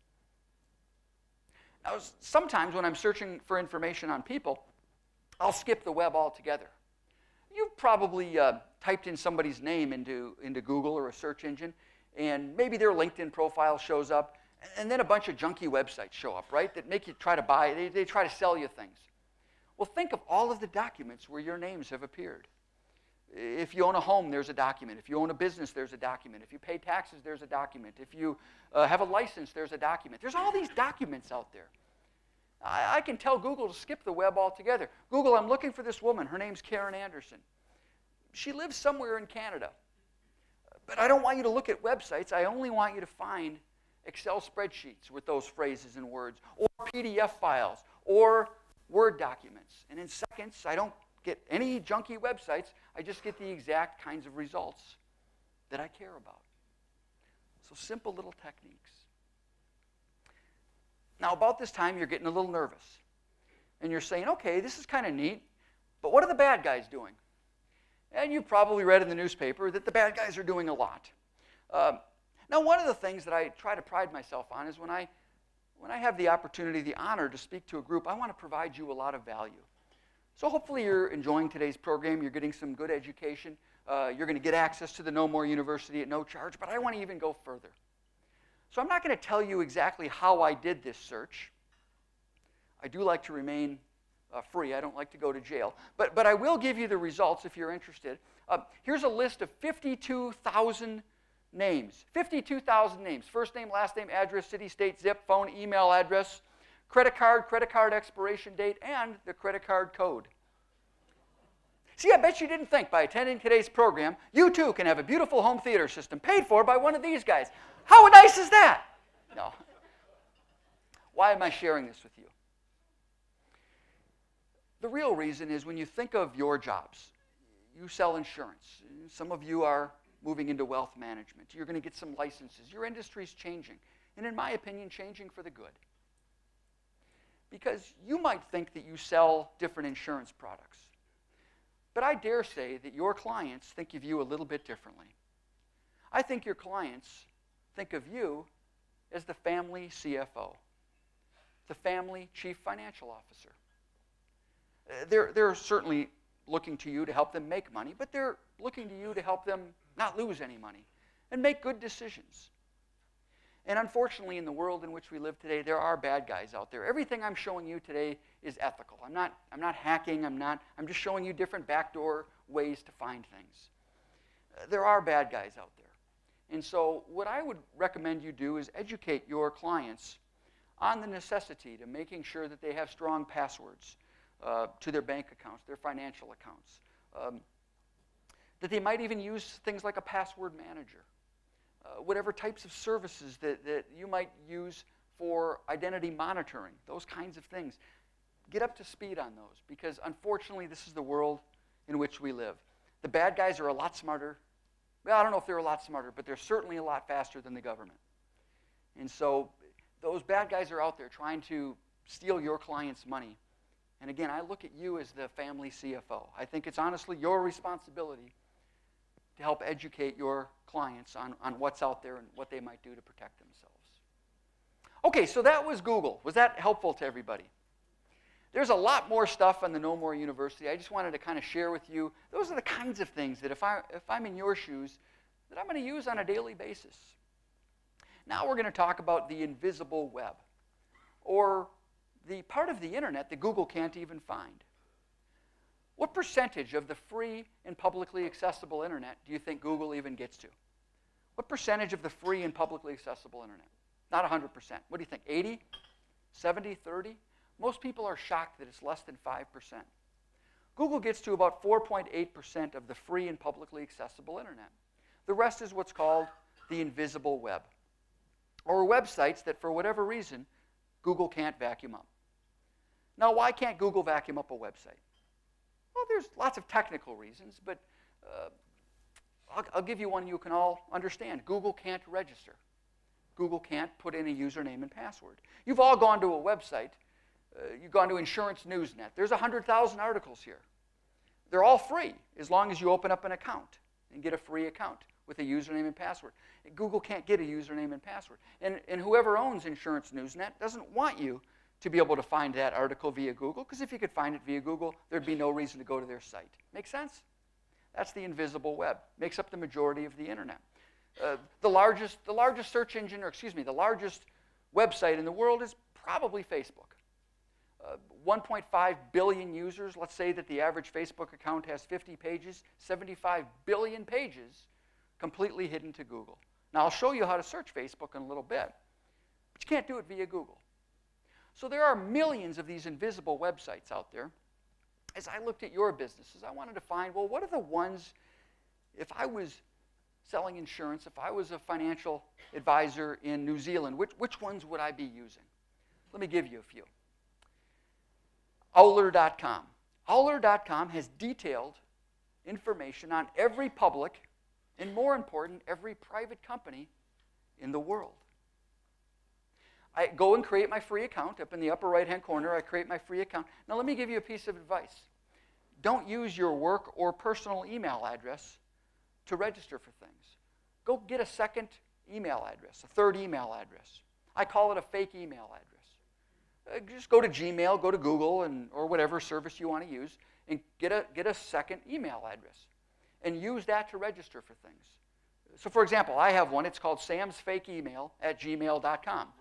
Now, sometimes when I'm searching for information on people, I'll skip the web altogether. You've probably typed in somebody's name into Google or a search engine, and maybe their LinkedIn profile shows up, and then a bunch of junky websites show up, right, that make you try to buy. They try to sell you things. Well, think of all of the documents where your names have appeared. If you own a home, there's a document. If you own a business, there's a document. If you pay taxes, there's a document. If you have a license, there's a document. There's all these documents out there. I can tell Google to skip the web altogether. Google, I'm looking for this woman. Her name's Karen Anderson. She lives somewhere in Canada. But I don't want you to look at websites. I only want you to find Excel spreadsheets with those phrases and words, or PDF files, or Word documents. And in seconds, I don't get any junky websites. I just get the exact kinds of results that I care about. So simple little techniques. Now, about this time, you're getting a little nervous. And you're saying, okay, this is kind of neat, but what are the bad guys doing? And you've probably read in the newspaper that the bad guys are doing a lot. Now, one of the things that I try to pride myself on is when I have the opportunity, the honor to speak to a group, I want to provide you a lot of value. So hopefully you're enjoying today's program. You're getting some good education. You're going to get access to the No More University at no charge, but I want to even go further. So I'm not going to tell you exactly how I did this search. I do like to remain free. I don't like to go to jail. But I will give you the results if you're interested. Here's a list of 52,000 names. 52,000 names. First name, last name, address, city, state, zip, phone, email address, credit card expiration date, and the credit card code. See, I bet you didn't think by attending today's program, you too can have a beautiful home theater system paid for by one of these guys. How nice is that? No. Why am I sharing this with you? The real reason is when you think of your jobs, you sell insurance. Some of you are moving into wealth management. You're going to get some licenses. Your industry's changing. And in my opinion, changing for the good. Because you might think that you sell different insurance products. But I dare say that your clients think of you a little bit differently. I think your clients think of you as the family CFO, the family chief financial officer. They're certainly looking to you to help them make money, but they're looking to you to help them not lose any money and make good decisions. And unfortunately, in the world in which we live today, there are bad guys out there. Everything I'm showing you today is ethical. I'm not hacking. I'm just showing you different backdoor ways to find things. There are bad guys out there. And so what I would recommend you do is educate your clients on the necessity to making sure that they have strong passwords to their bank accounts, their financial accounts. That they might even use things like a password manager. Whatever types of services that you might use for identity monitoring, those kinds of things. Get up to speed on those, because unfortunately this is the world in which we live. The bad guys are a lot smarter. Well, I don't know if they're a lot smarter, but they're certainly a lot faster than the government. And so those bad guys are out there trying to steal your client's money. And again, I look at you as the family CFO. I think it's honestly your responsibility to help educate your clients on what's out there and what they might do to protect themselves. Okay, so that was Google. Was that helpful to everybody? There's a lot more stuff on the No More University. I just wanted to kind of share with you. Those are the kinds of things that if I'm in your shoes, that I'm going to use on a daily basis. Now we're going to talk about the invisible web, or the part of the internet that Google can't even find. What percentage of the free and publicly accessible internet do you think Google even gets to? What percentage of the free and publicly accessible internet? Not 100%. What do you think, 80, 70, 30? Most people are shocked that it's less than 5%. Google gets to about 4.8% of the free and publicly accessible internet. The rest is what's called the invisible web, or websites that, for whatever reason, Google can't vacuum up. Now, why can't Google vacuum up a website? Well, there's lots of technical reasons, but I'll give you one you can all understand. Google can't register. Google can't put in a username and password. You've all gone to a website. You've gone to Insurance Newsnet. There's 100,000 articles here. They're all free as long as you open up an account and get a free account with a username and password. Google can't get a username and password. And whoever owns Insurance Newsnet doesn't want you to be able to find that article via Google, because if you could find it via Google, there'd be no reason to go to their site. Make sense? That's the invisible web. Makes up the majority of the internet. The largest search engine, or excuse me, the largest website in the world is probably Facebook. 1.5 billion users. Let's say that the average Facebook account has 50 pages, 75 billion pages completely hidden to Google. Now, I'll show you how to search Facebook in a little bit, but you can't do it via Google. So there are millions of these invisible websites out there. As I looked at your businesses, I wanted to find, well, what are the ones, if I was selling insurance, if I was a financial advisor in New Zealand, which ones would I be using? Let me give you a few. Owler.com. Owler.com has detailed information on every public and, more important, every private company in the world. I go and create my free account. Up in the upper right-hand corner, I create my free account. Now, let me give you a piece of advice. Don't use your work or personal email address to register for things. Go get a second email address, a third email address. I call it a fake email address. Just go to Gmail, go to Google, or whatever service you want to use, and get a second email address. And use that to register for things. So, for example, I have one. It's called samsfakeemail@gmail.com.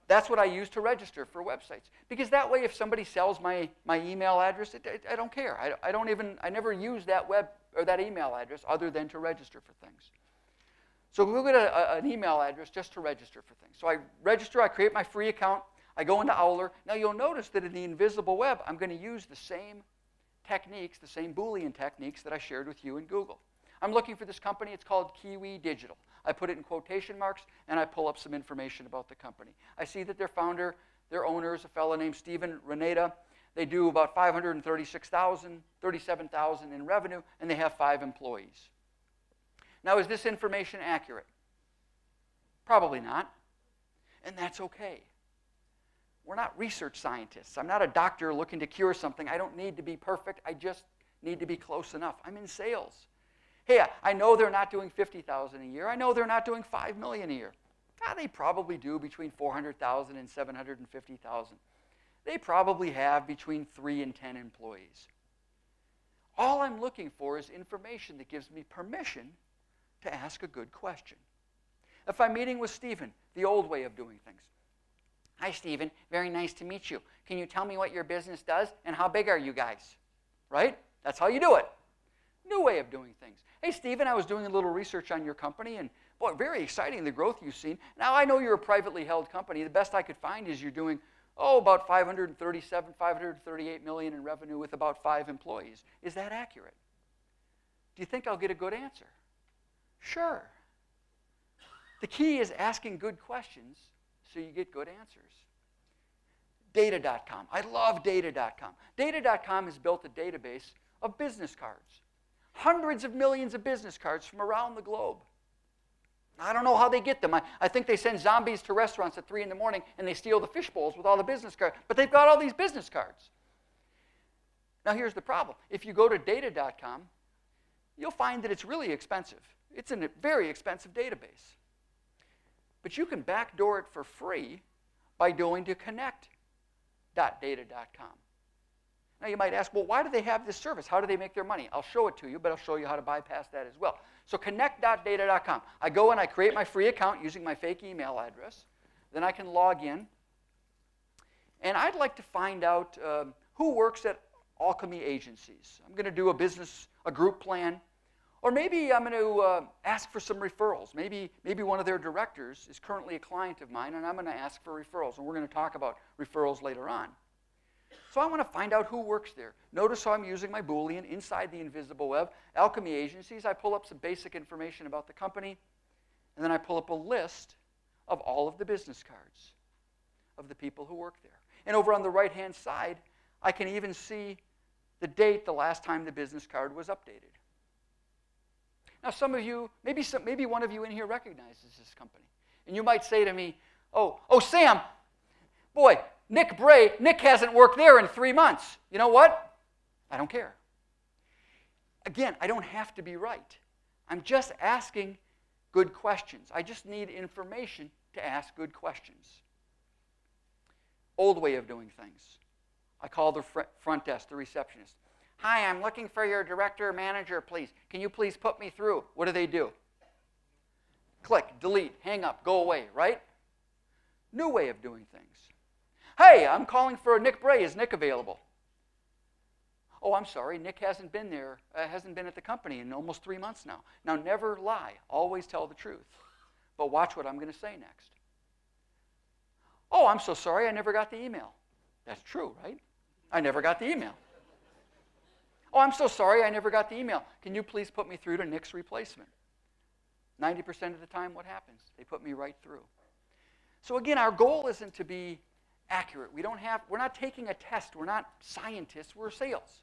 That's what I use to register for websites. Because that way, if somebody sells my email address, I don't care. I never use that that email address other than to register for things. So we'll get an email address just to register for things. So I register, I create my free account, I go into Owler. Now you'll notice that in the invisible web, I'm going to use the same techniques, the same Boolean techniques that I shared with you in Google. I'm looking for this company. It's called Kiwi Digital. I put it in quotation marks, and I pull up some information about the company. I see that their founder, their owner is a fellow named Stephen Renata. They do about $537,000 in revenue, and they have 5 employees. Now, is this information accurate? Probably not, and that's okay. We're not research scientists. I'm not a doctor looking to cure something. I don't need to be perfect. I just need to be close enough. I'm in sales. Hey, I know they're not doing $50,000 a year. I know they're not doing $5 million a year. They probably do between $400,000 and $750,000. They probably have between 3 and 10 employees. All I'm looking for is information that gives me permission to ask a good question. If I'm meeting with Stephen, the old way of doing things. Hi, Stephen. Very nice to meet you. Can you tell me what your business does and how big are you guys? Right? That's how you do it. New way of doing things. Hey, Stephen, I was doing a little research on your company, and boy, very exciting, the growth you've seen. Now, I know you're a privately held company. The best I could find is you're doing, about $538 million in revenue with about 5 employees. Is that accurate? Do you think I'll get a good answer? Sure. The key is asking good questions so you get good answers. Data.com. I love Data.com. Data.com has built a database of business cards. Hundreds of millions of business cards from around the globe. I don't know how they get them. I think they send zombies to restaurants at 3 in the morning and they steal the fish bowls with all the business cards. But they've got all these business cards. Now here's the problem. If you go to Data.com, you'll find that it's really expensive. It's a very expensive database. But you can backdoor it for free by going to connect.data.com. Now you might ask, well, why do they have this service? How do they make their money? I'll show it to you, but I'll show you how to bypass that as well. So connect.data.com. I go and I create my free account using my fake email address. Then I can log in. And I'd like to find out who works at Alchemy Agencies. I'm going to do a group plan. Or maybe I'm going to ask for some referrals. Maybe one of their directors is currently a client of mine, and I'm going to ask for referrals. And we're going to talk about referrals later on. So I want to find out who works there. Notice how I'm using my Boolean inside the invisible web. Alchemy Agencies, I pull up some basic information about the company, and then I pull up a list of all of the business cards of the people who work there. And over on the right-hand side, I can even see the date the last time the business card was updated. Now, some of you, maybe one of you in here recognizes this company. And you might say to me, oh, Sam, boy, Nick hasn't worked there in 3 months. You know what? I don't care. Again, I don't have to be right. I'm just asking good questions. I just need information to ask good questions. Old way of doing things. I call the front desk, the receptionist. Hi, I'm looking for your director or manager, please. Can you please put me through? What do? Click, delete, hang up, go away, right? New way of doing things. Hey, I'm calling for Nick Bray. Is Nick available? Oh, I'm sorry, Nick hasn't been at the company in almost 3 months now. Now, never lie. Always tell the truth. But watch what I'm going to say next. Oh, I'm so sorry, I never got the email. That's true, right? I never got the email. Oh, I'm so sorry, I never got the email. Can you please put me through to Nick's replacement? 90% of the time, what happens? They put me right through. So again, our goal isn't to be accurate. We're not taking a test. We're not scientists. We're sales.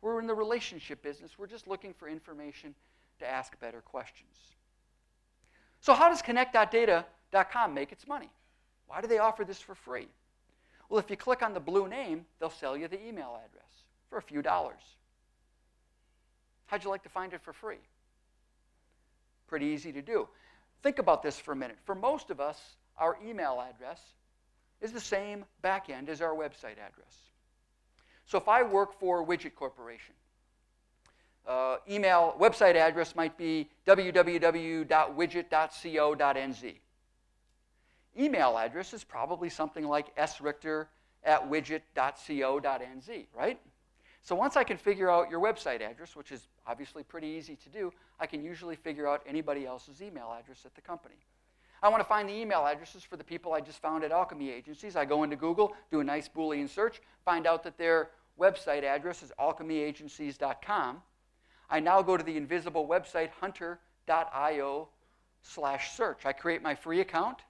We're in the relationship business. We're just looking for information to ask better questions. So how does Connect.data.com make its money? Why do they offer this for free? Well, if you click on the blue name, they'll sell you the email address for a few dollars. How'd you like to find it for free? Pretty easy to do. Think about this for a minute. For most of us, our email address is the same back end as our website address. So if I work for Widget Corporation, website address might be www.widget.co.nz. Email address is probably something like srichter@widget.co.nz, right? So once I can figure out your website address, which is obviously pretty easy to do, I can usually figure out anybody else's email address at the company. I want to find the email addresses for the people I just found at Alchemy Agencies. I go into Google, do a nice Boolean search, find out that their website address is alchemyagencies.com. I now go to the invisible website hunter.io/search. I create my free account.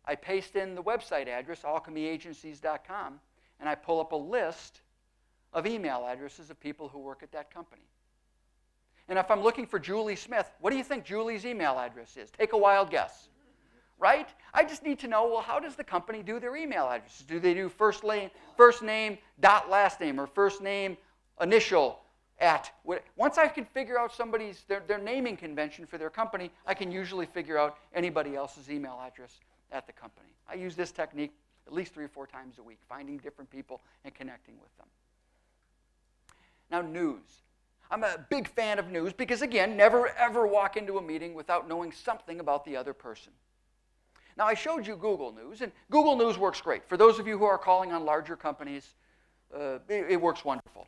I paste in the website address, alchemyagencies.com, and I pull up a list of email addresses of people who work at that company. And if I'm looking for Julie Smith, what do you think Julie's email address is? Take a wild guess, right? I just need to know, well, how does the company do their email addresses? Do they do first name dot last name, or first name initial at? Once I can figure out their naming convention for their company, I can usually figure out anybody else's email address at the company. I use this technique at least 3 or 4 times a week, finding different people and connecting with them. Now, news. I'm a big fan of news because, again, never ever walk into a meeting without knowing something about the other person. Now, I showed you Google News, and Google News works great. For those of you who are calling on larger companies, it works wonderful.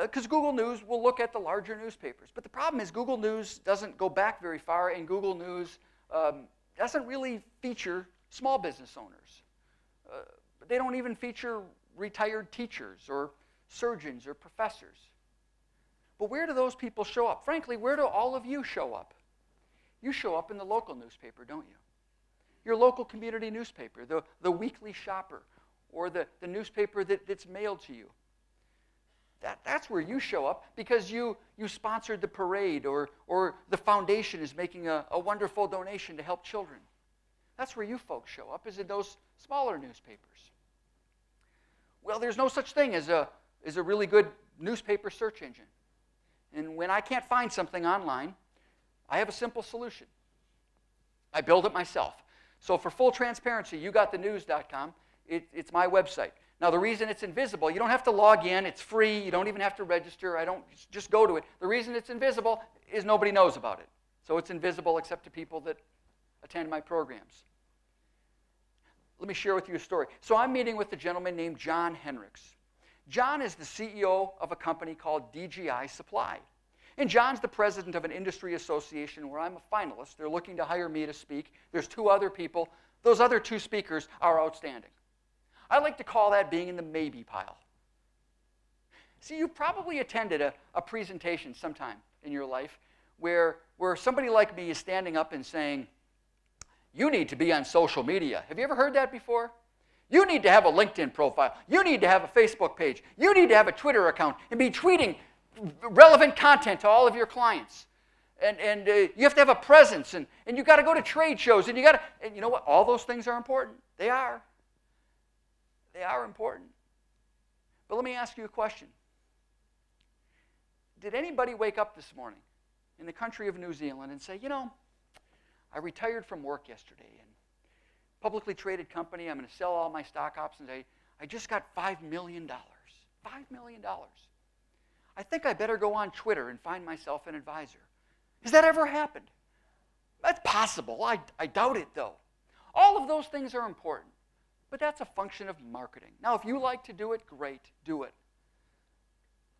Because Google News will look at the larger newspapers. But the problem is Google News doesn't go back very far, and Google News doesn't really feature small business owners. They don't even feature retired teachers or surgeons or professors. But where do those people show up? Frankly, where do all of you show up? You show up in the local newspaper, don't you? Your local community newspaper, the weekly shopper, or the newspaper that's mailed to you. That's where you show up because you sponsored the parade, or the foundation is making a wonderful donation to help children. That's where you folks show up, is in those smaller newspapers. Well, there's no such thing as a really good newspaper search engine. And when I can't find something online, I have a simple solution. I build it myself. So for full transparency, YouGotTheNews.com, it's my website. Now, the reason it's invisible, you don't have to log in. It's free. You don't even have to register. Just go to it. The reason it's invisible is nobody knows about it. So it's invisible except to people that attend my programs. Let me share with you a story. So I'm meeting with a gentleman named John Henricks. John is the CEO of a company called DGI Supply. And John's the president of an industry association where I'm a finalist. They're looking to hire me to speak. There's 2 other people. Those other 2 speakers are outstanding. I like to call that being in the maybe pile. See, you probably attended a presentation sometime in your life where somebody like me is standing up and saying, you need to be on social media. Have you ever heard that before? You need to have a LinkedIn profile. You need to have a Facebook page. You need to have a Twitter account and be tweeting relevant content to all of your clients. and you have to have a presence, and you got to go to trade shows, and you know what? All those things are important. They are. They are important. But let me ask you a question. Did anybody wake up this morning in the country of New Zealand and say, you know, I retired from work yesterday, and publicly traded company, I'm going to sell all my stock options. I just got $5 million. $5 million. I think I better go on Twitter and find myself an advisor. Has that ever happened? That's possible. I doubt it, though. All of those things are important, but that's a function of marketing. Now, if you like to do it, great, do it.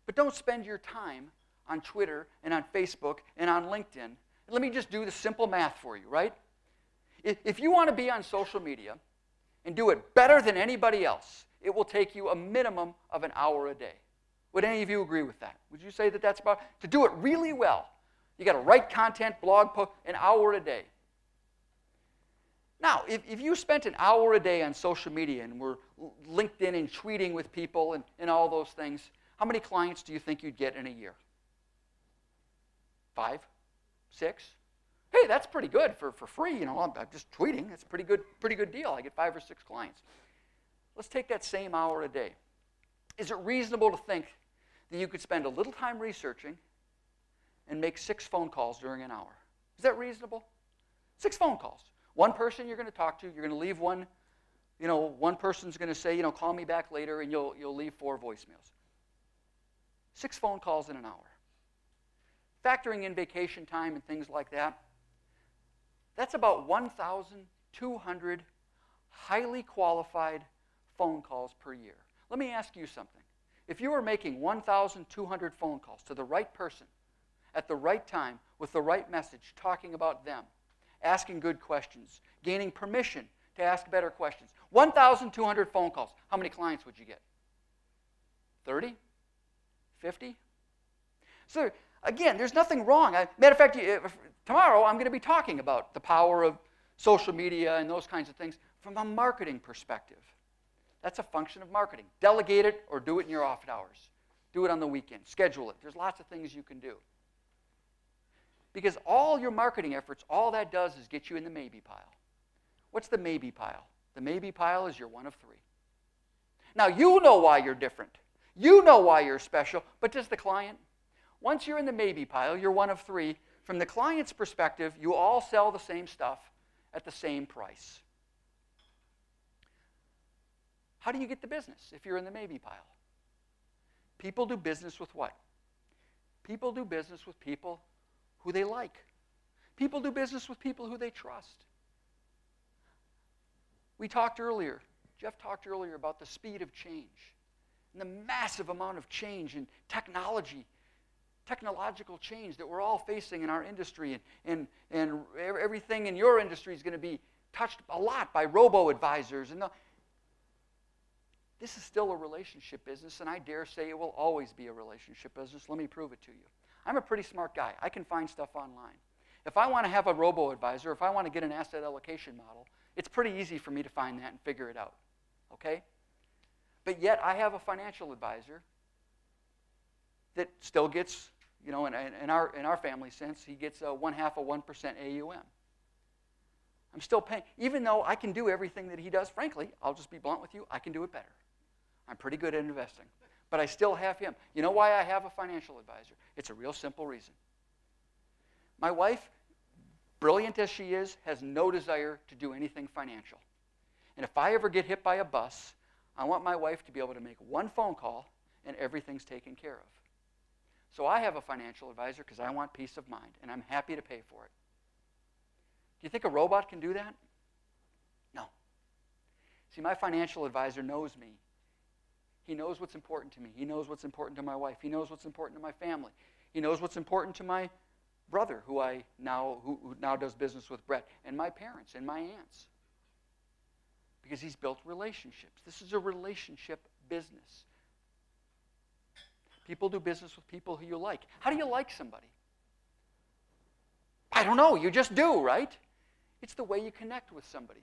But don't spend your time on Twitter and on Facebook and on LinkedIn. Let me just do the simple math for you, right? If you want to be on social media and do it better than anybody else, it will take you a minimum of an hour a day. Would any of you agree with that? Would you say that that's about, to do it really well, you got to write content, blog post, an hour a day. Now, if you spent an hour a day on social media and were LinkedIn and tweeting with people and all those things, how many clients do you think you'd get in a year? 5? 6? Hey, that's pretty good for free. You know, I'm just tweeting. It's a pretty good deal. I get 5 or 6 clients. Let's take that same hour a day. Is it reasonable to think that you could spend a little time researching and make 6 phone calls during an hour? Is that reasonable? 6 phone calls. One person you're going to talk to. You're going to leave one. You know, one person's going to say, you know, call me back later, and you'll leave 4 voicemails. 6 phone calls in an hour. Factoring in vacation time and things like that, that's about 1,200 highly qualified phone calls per year. Let me ask you something. If you were making 1,200 phone calls to the right person at the right time with the right message, talking about them, asking good questions, gaining permission to ask better questions, 1,200 phone calls, how many clients would you get? 30? 50? So again, there's nothing wrong. Matter of fact, tomorrow I'm going to be talking about the power of social media and those kinds of things from a marketing perspective. That's a function of marketing. Delegate it or do it in your off hours. Do it on the weekend. Schedule it. There's lots of things you can do. Because all your marketing efforts, all that does is get you in the maybe pile. What's the maybe pile? The maybe pile is you're one of 3. Now, you know why you're different. You know why you're special, but does the client? Once you're in the maybe pile, you're one of 3. From the client's perspective, you all sell the same stuff at the same price. How do you get the business if you're in the maybe pile? People do business with what? People do business with people who they like. People do business with people who they trust. We talked earlier, Jeff talked earlier about the speed of change and the massive amount of change in technological change that we're all facing in our industry, and everything in your industry is going to be touched a lot by robo-advisors. This is still a relationship business, and I dare say it will always be a relationship business. Let me prove it to you. I'm a pretty smart guy. I can find stuff online. If I want to have a robo-advisor, if I want to get an asset allocation model, it's pretty easy for me to find that and figure it out, okay? But yet I have a financial advisor that still gets, you know, in our family sense, he gets 1/2 of 1% AUM. I'm still paying, even though I can do everything that he does. Frankly, I'll just be blunt with you, I can do it better. I'm pretty good at investing, but I still have him. You know why I have a financial advisor? It's a real simple reason. My wife, brilliant as she is, has no desire to do anything financial. And if I ever get hit by a bus, I want my wife to be able to make one phone call and everything's taken care of. So I have a financial advisor because I want peace of mind, and I'm happy to pay for it. Do you think a robot can do that? No. See, my financial advisor knows me. He knows what's important to me. He knows what's important to my wife. He knows what's important to my family. He knows what's important to my brother, who now does business with Brett, and my parents and my aunts. Because he's built relationships. This is a relationship business. People do business with people who you like. How do you like somebody? I don't know. You just do, right? It's the way you connect with somebody.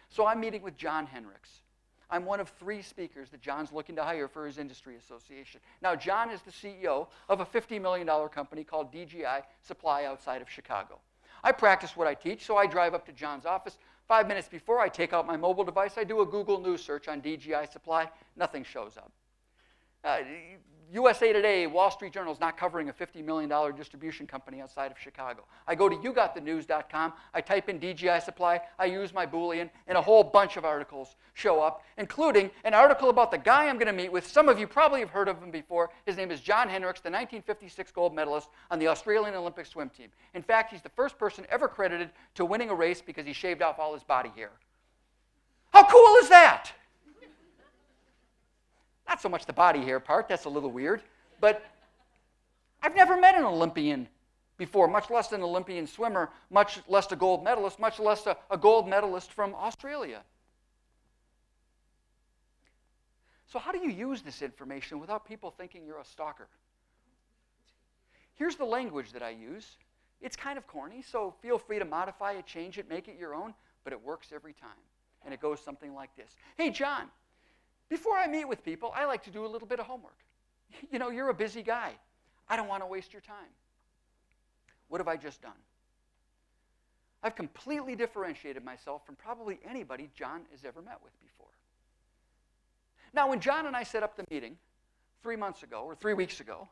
So I'm meeting with John Henricks. I'm one of 3 speakers that John's looking to hire for his industry association. Now, John is the CEO of a $50 million company called DGI Supply outside of Chicago. I practice what I teach, so I drive up to John's office. 5 minutes before I take out my mobile device, I do a Google News search on DGI Supply. Nothing shows up. USA Today, Wall Street Journal is not covering a $50 million distribution company outside of Chicago. I go to yougotthenews.com, I type in DGI Supply, I use my Boolean, and a whole bunch of articles show up, including an article about the guy I'm going to meet with. Some of you probably have heard of him before. His name is John Hendricks, the 1956 gold medalist on the Australian Olympic swim team. In fact, he's the first person ever credited to winning a race because he shaved off all his body hair. How cool is that? Not so much the body hair part, that's a little weird, but I've never met an Olympian before, much less an Olympian swimmer, much less a gold medalist, much less a gold medalist from Australia. So how do you use this information without people thinking you're a stalker? Here's the language that I use. It's kind of corny, so feel free to modify it, change it, make it your own, but it works every time. And it goes something like this. Hey, John. Before I meet with people, I like to do a little bit of homework. You know, you're a busy guy. I don't want to waste your time. What have I just done? I've completely differentiated myself from probably anybody John has ever met with before. Now, when John and I set up the meeting 3 months ago or 3 weeks ago,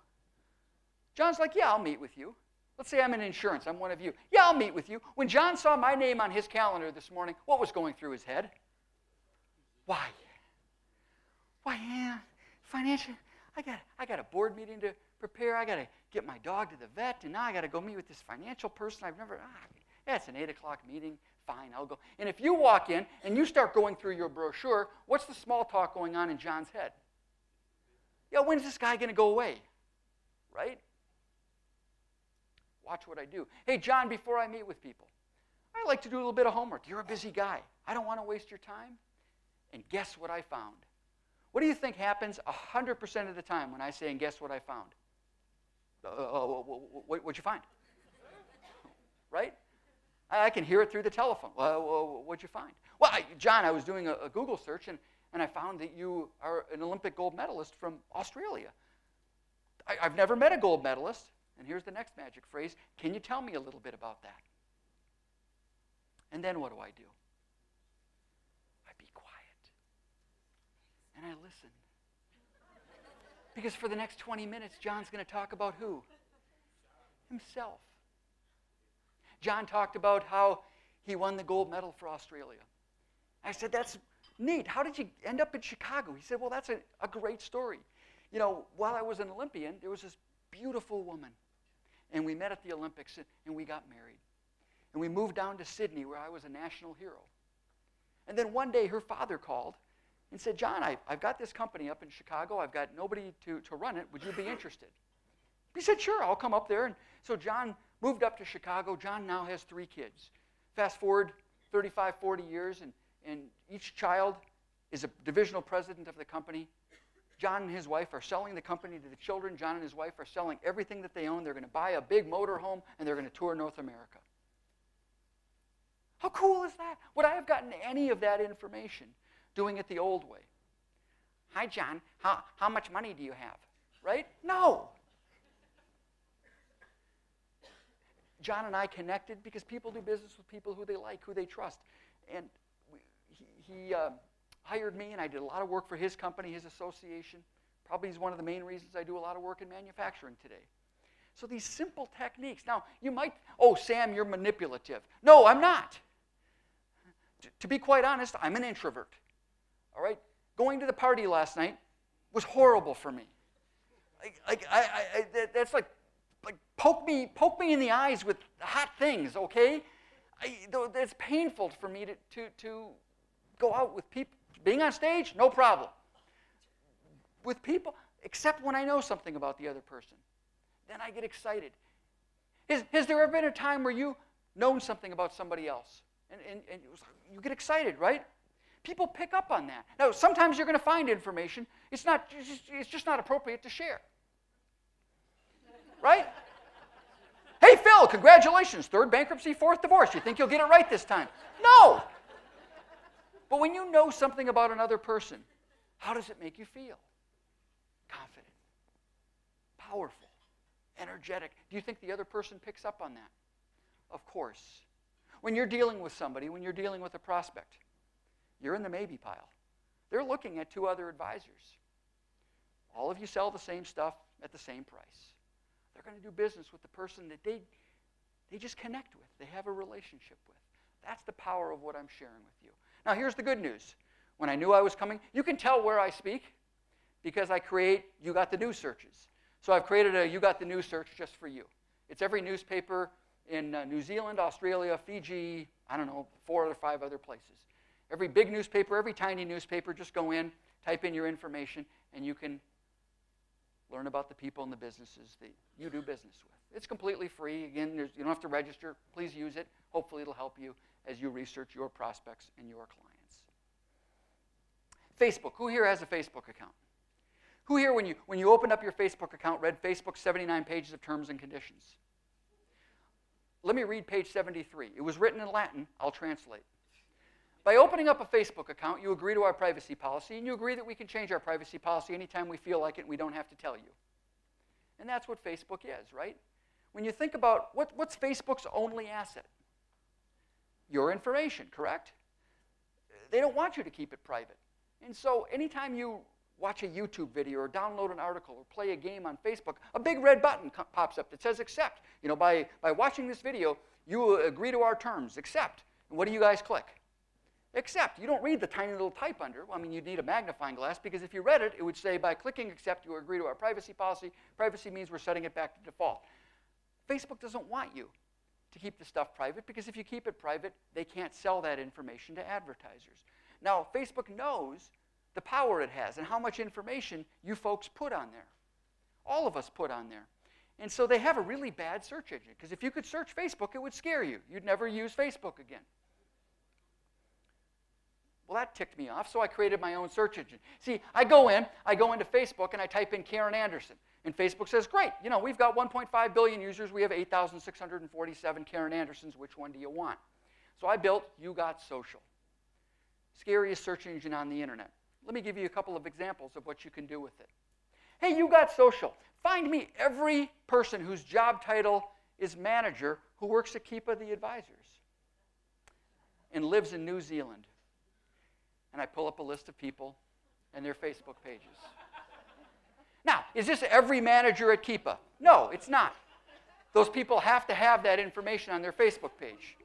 John's like, yeah, I'll meet with you. Let's say I'm in insurance. I'm one of you. Yeah, I'll meet with you. When John saw my name on his calendar this morning, what was going through his head? Why? Why, yeah, financial, I got a board meeting to prepare. I got to get my dog to the vet, and now I got to go meet with this financial person I've never, yeah, it's an 8 o'clock meeting. Fine, I'll go. And if you walk in and you start going through your brochure, what's the small talk going on in John's head? Yeah, when's this guy going to go away? Right? Watch what I do. Hey, John, before I meet with people, I like to do a little bit of homework. You're a busy guy. I don't want to waste your time. And guess what I found? What do you think happens 100% of the time when I say, and guess what I found? What'd you find? Right? I can hear it through the telephone. What'd you find? Well, John, I was doing a Google search, and I found that you are an Olympic gold medalist from Australia. I've never met a gold medalist, and here's the next magic phrase. Can you tell me a little bit about that? And then what do? And I listen. Because for the next 20 minutes, John's going to talk about who? Himself. John talked about how he won the gold medal for Australia. I said, that's neat. How did you end up in Chicago? He said, well, that's a great story. You know, while I was an Olympian, there was this beautiful woman. And we met at the Olympics, and we got married. And we moved down to Sydney, where I was a national hero. And then one day, her father called and said, John, I've got this company up in Chicago. I've got nobody to run it. Would you be interested? He said, sure, I'll come up there. And so John moved up to Chicago. John now has 3 kids. Fast forward 35, 40 years, and each child is a divisional president of the company. John and his wife are selling the company to the children. John and his wife are selling everything that they own. They're going to buy a big motor home, and they're going to tour North America. How cool is that? Would I have gotten any of that information doing it the old way? Hi, John. How much money do you have? Right? No. John and I connected because people do business with people who they like, who they trust. And he hired me, and I did a lot of work for his company, his association. Probably is one of the main reasons I do a lot of work in manufacturing today. So these simple techniques. Now, you might, oh, Sam, you're manipulative. No, I'm not. To be quite honest, I'm an introvert. All right? Going to the party last night was horrible for me. That's like poke me in the eyes with hot things, okay? It's painful for me to go out with people. Being on stage, no problem. With people, except when I know something about the other person. Then I get excited. Has there ever been a time where you've known something about somebody else? And you get excited, right? People pick up on that. Now, sometimes you're going to find information. It's just not appropriate to share. Right? Hey, Phil, congratulations. 3rd bankruptcy, 4th divorce. You think you'll get it right this time? No. But when you know something about another person, how does it make you feel? Confident, powerful, energetic. Do you think the other person picks up on that? Of course. When you're dealing with somebody, when you're dealing with a prospect, you're in the maybe pile. They're looking at 2 other advisors. All of you sell the same stuff at the same price. They're going to do business with the person that they just connect with. They have a relationship with. That's the power of what I'm sharing with you. Now, here's the good news. When I knew I was coming, you can tell where I speak because I create You Got the News searches. So I've created a You Got the News search just for you. It's every newspaper in New Zealand, Australia, Fiji, I don't know, 4 or 5 other places. Every big newspaper, every tiny newspaper, just go in, type in your information, and you can learn about the people and the businesses that you do business with. It's completely free. Again, you don't have to register. Please use it. Hopefully it'll help you as you research your prospects and your clients. Facebook. Who here has a Facebook account? Who here, when you opened up your Facebook account, read Facebook's 79 pages of terms and conditions? Let me read page 73. It was written in Latin. I'll translate. By opening up a Facebook account, you agree to our privacy policy, and you agree that we can change our privacy policy anytime we feel like it and we don't have to tell you. And that's what Facebook is, right? When you think about what's Facebook's only asset? Your information, correct? They don't want you to keep it private. And so anytime you watch a YouTube video or download an article or play a game on Facebook, a big red button pops up that says accept. You know, by watching this video, you agree to our terms, accept. And what do you guys click? Accept. You don't read the tiny little type under. Well, I mean, you'd need a magnifying glass because if you read it, it would say by clicking accept, you agree to our privacy policy. Privacy means we're setting it back to default. Facebook doesn't want you to keep the stuff private because if you keep it private, they can't sell that information to advertisers. Now, Facebook knows the power it has and how much information you folks put on there. All of us put on there. And so they have a really bad search engine because if you could search Facebook, it would scare you. You'd never use Facebook again. Well, that ticked me off, so I created my own search engine. See, I go into Facebook and I type in Karen Anderson. And Facebook says, great, you know, we've got 1.5 billion users. We have 8,647 Karen Andersons. Which one do you want? So I built You Got Social. Scariest search engine on the internet. Let me give you a couple of examples of what you can do with it. Hey, You Got Social. Find me every person whose job title is manager who works at Keepa the Advisors and lives in New Zealand. And I pull up a list of people and their Facebook pages. Now, is this every manager at Keepa? No, it's not. Those people have to have that information on their Facebook page.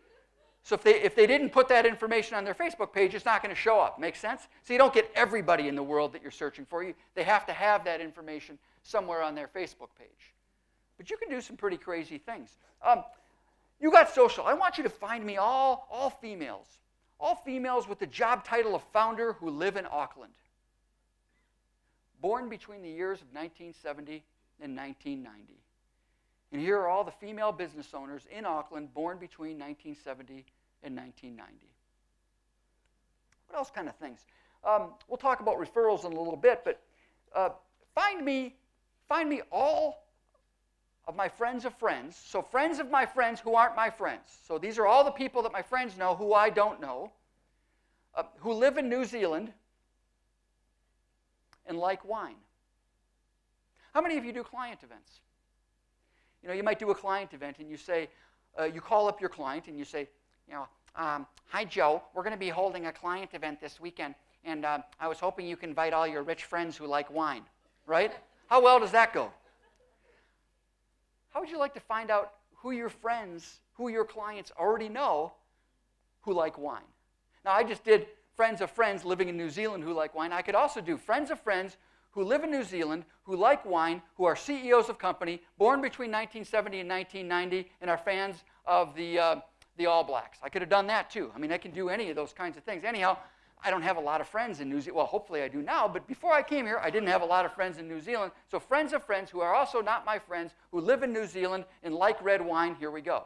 So if they didn't put that information on their Facebook page, it's not going to show up. Make sense? So you don't get everybody in the world that you're searching for. They have to have that information somewhere on their Facebook page. But you can do some pretty crazy things. You Got Social. I want you to find me all females. All females with the job title of founder who live in Auckland. Born between the years of 1970 and 1990. And here are all the female business owners in Auckland born between 1970 and 1990. What else kind of things? We'll talk about referrals in a little bit, but find me all of my friends of friends. So friends of my friends who aren't my friends. So these are all the people that my friends know who I don't know, who live in New Zealand and like wine. How many of you do client events? You know, you might do a client event and you say, you call up your client and you say, you know, hi Joe, we're going to be holding a client event this weekend, and I was hoping you can invite all your rich friends who like wine, right? How well does that go? How would you like to find out who your friends, who your clients already know who like wine? Now, I just did friends of friends living in New Zealand who like wine. I could also do friends of friends who live in New Zealand, who like wine, who are CEOs of company, born between 1970 and 1990, and are fans of the All Blacks. I could have done that too. I mean, I can do any of those kinds of things. Anyhow, I don't have a lot of friends in New Zealand. Well, hopefully I do now, but before I came here, I didn't have a lot of friends in New Zealand. So friends of friends who are also not my friends, who live in New Zealand and like red wine, here we go.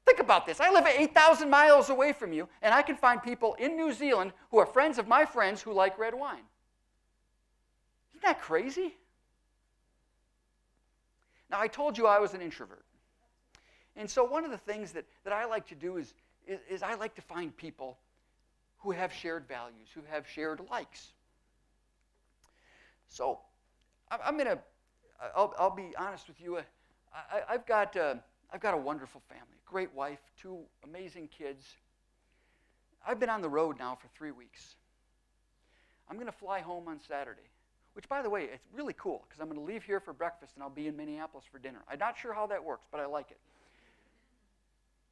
Think about this. I live 8,000 miles away from you, and I can find people in New Zealand who are friends of my friends who like red wine. Isn't that crazy? Now, I told you I was an introvert. And so one of the things that I like to do is I like to find people who have shared values, who have shared likes. So I'll be honest with you. I've got a wonderful family, a great wife, 2 amazing kids. I've been on the road now for 3 weeks. I'm going to fly home on Saturday, which, by the way, it's really cool because I'm going to leave here for breakfast and I'll be in Minneapolis for dinner. I'm not sure how that works, but I like it.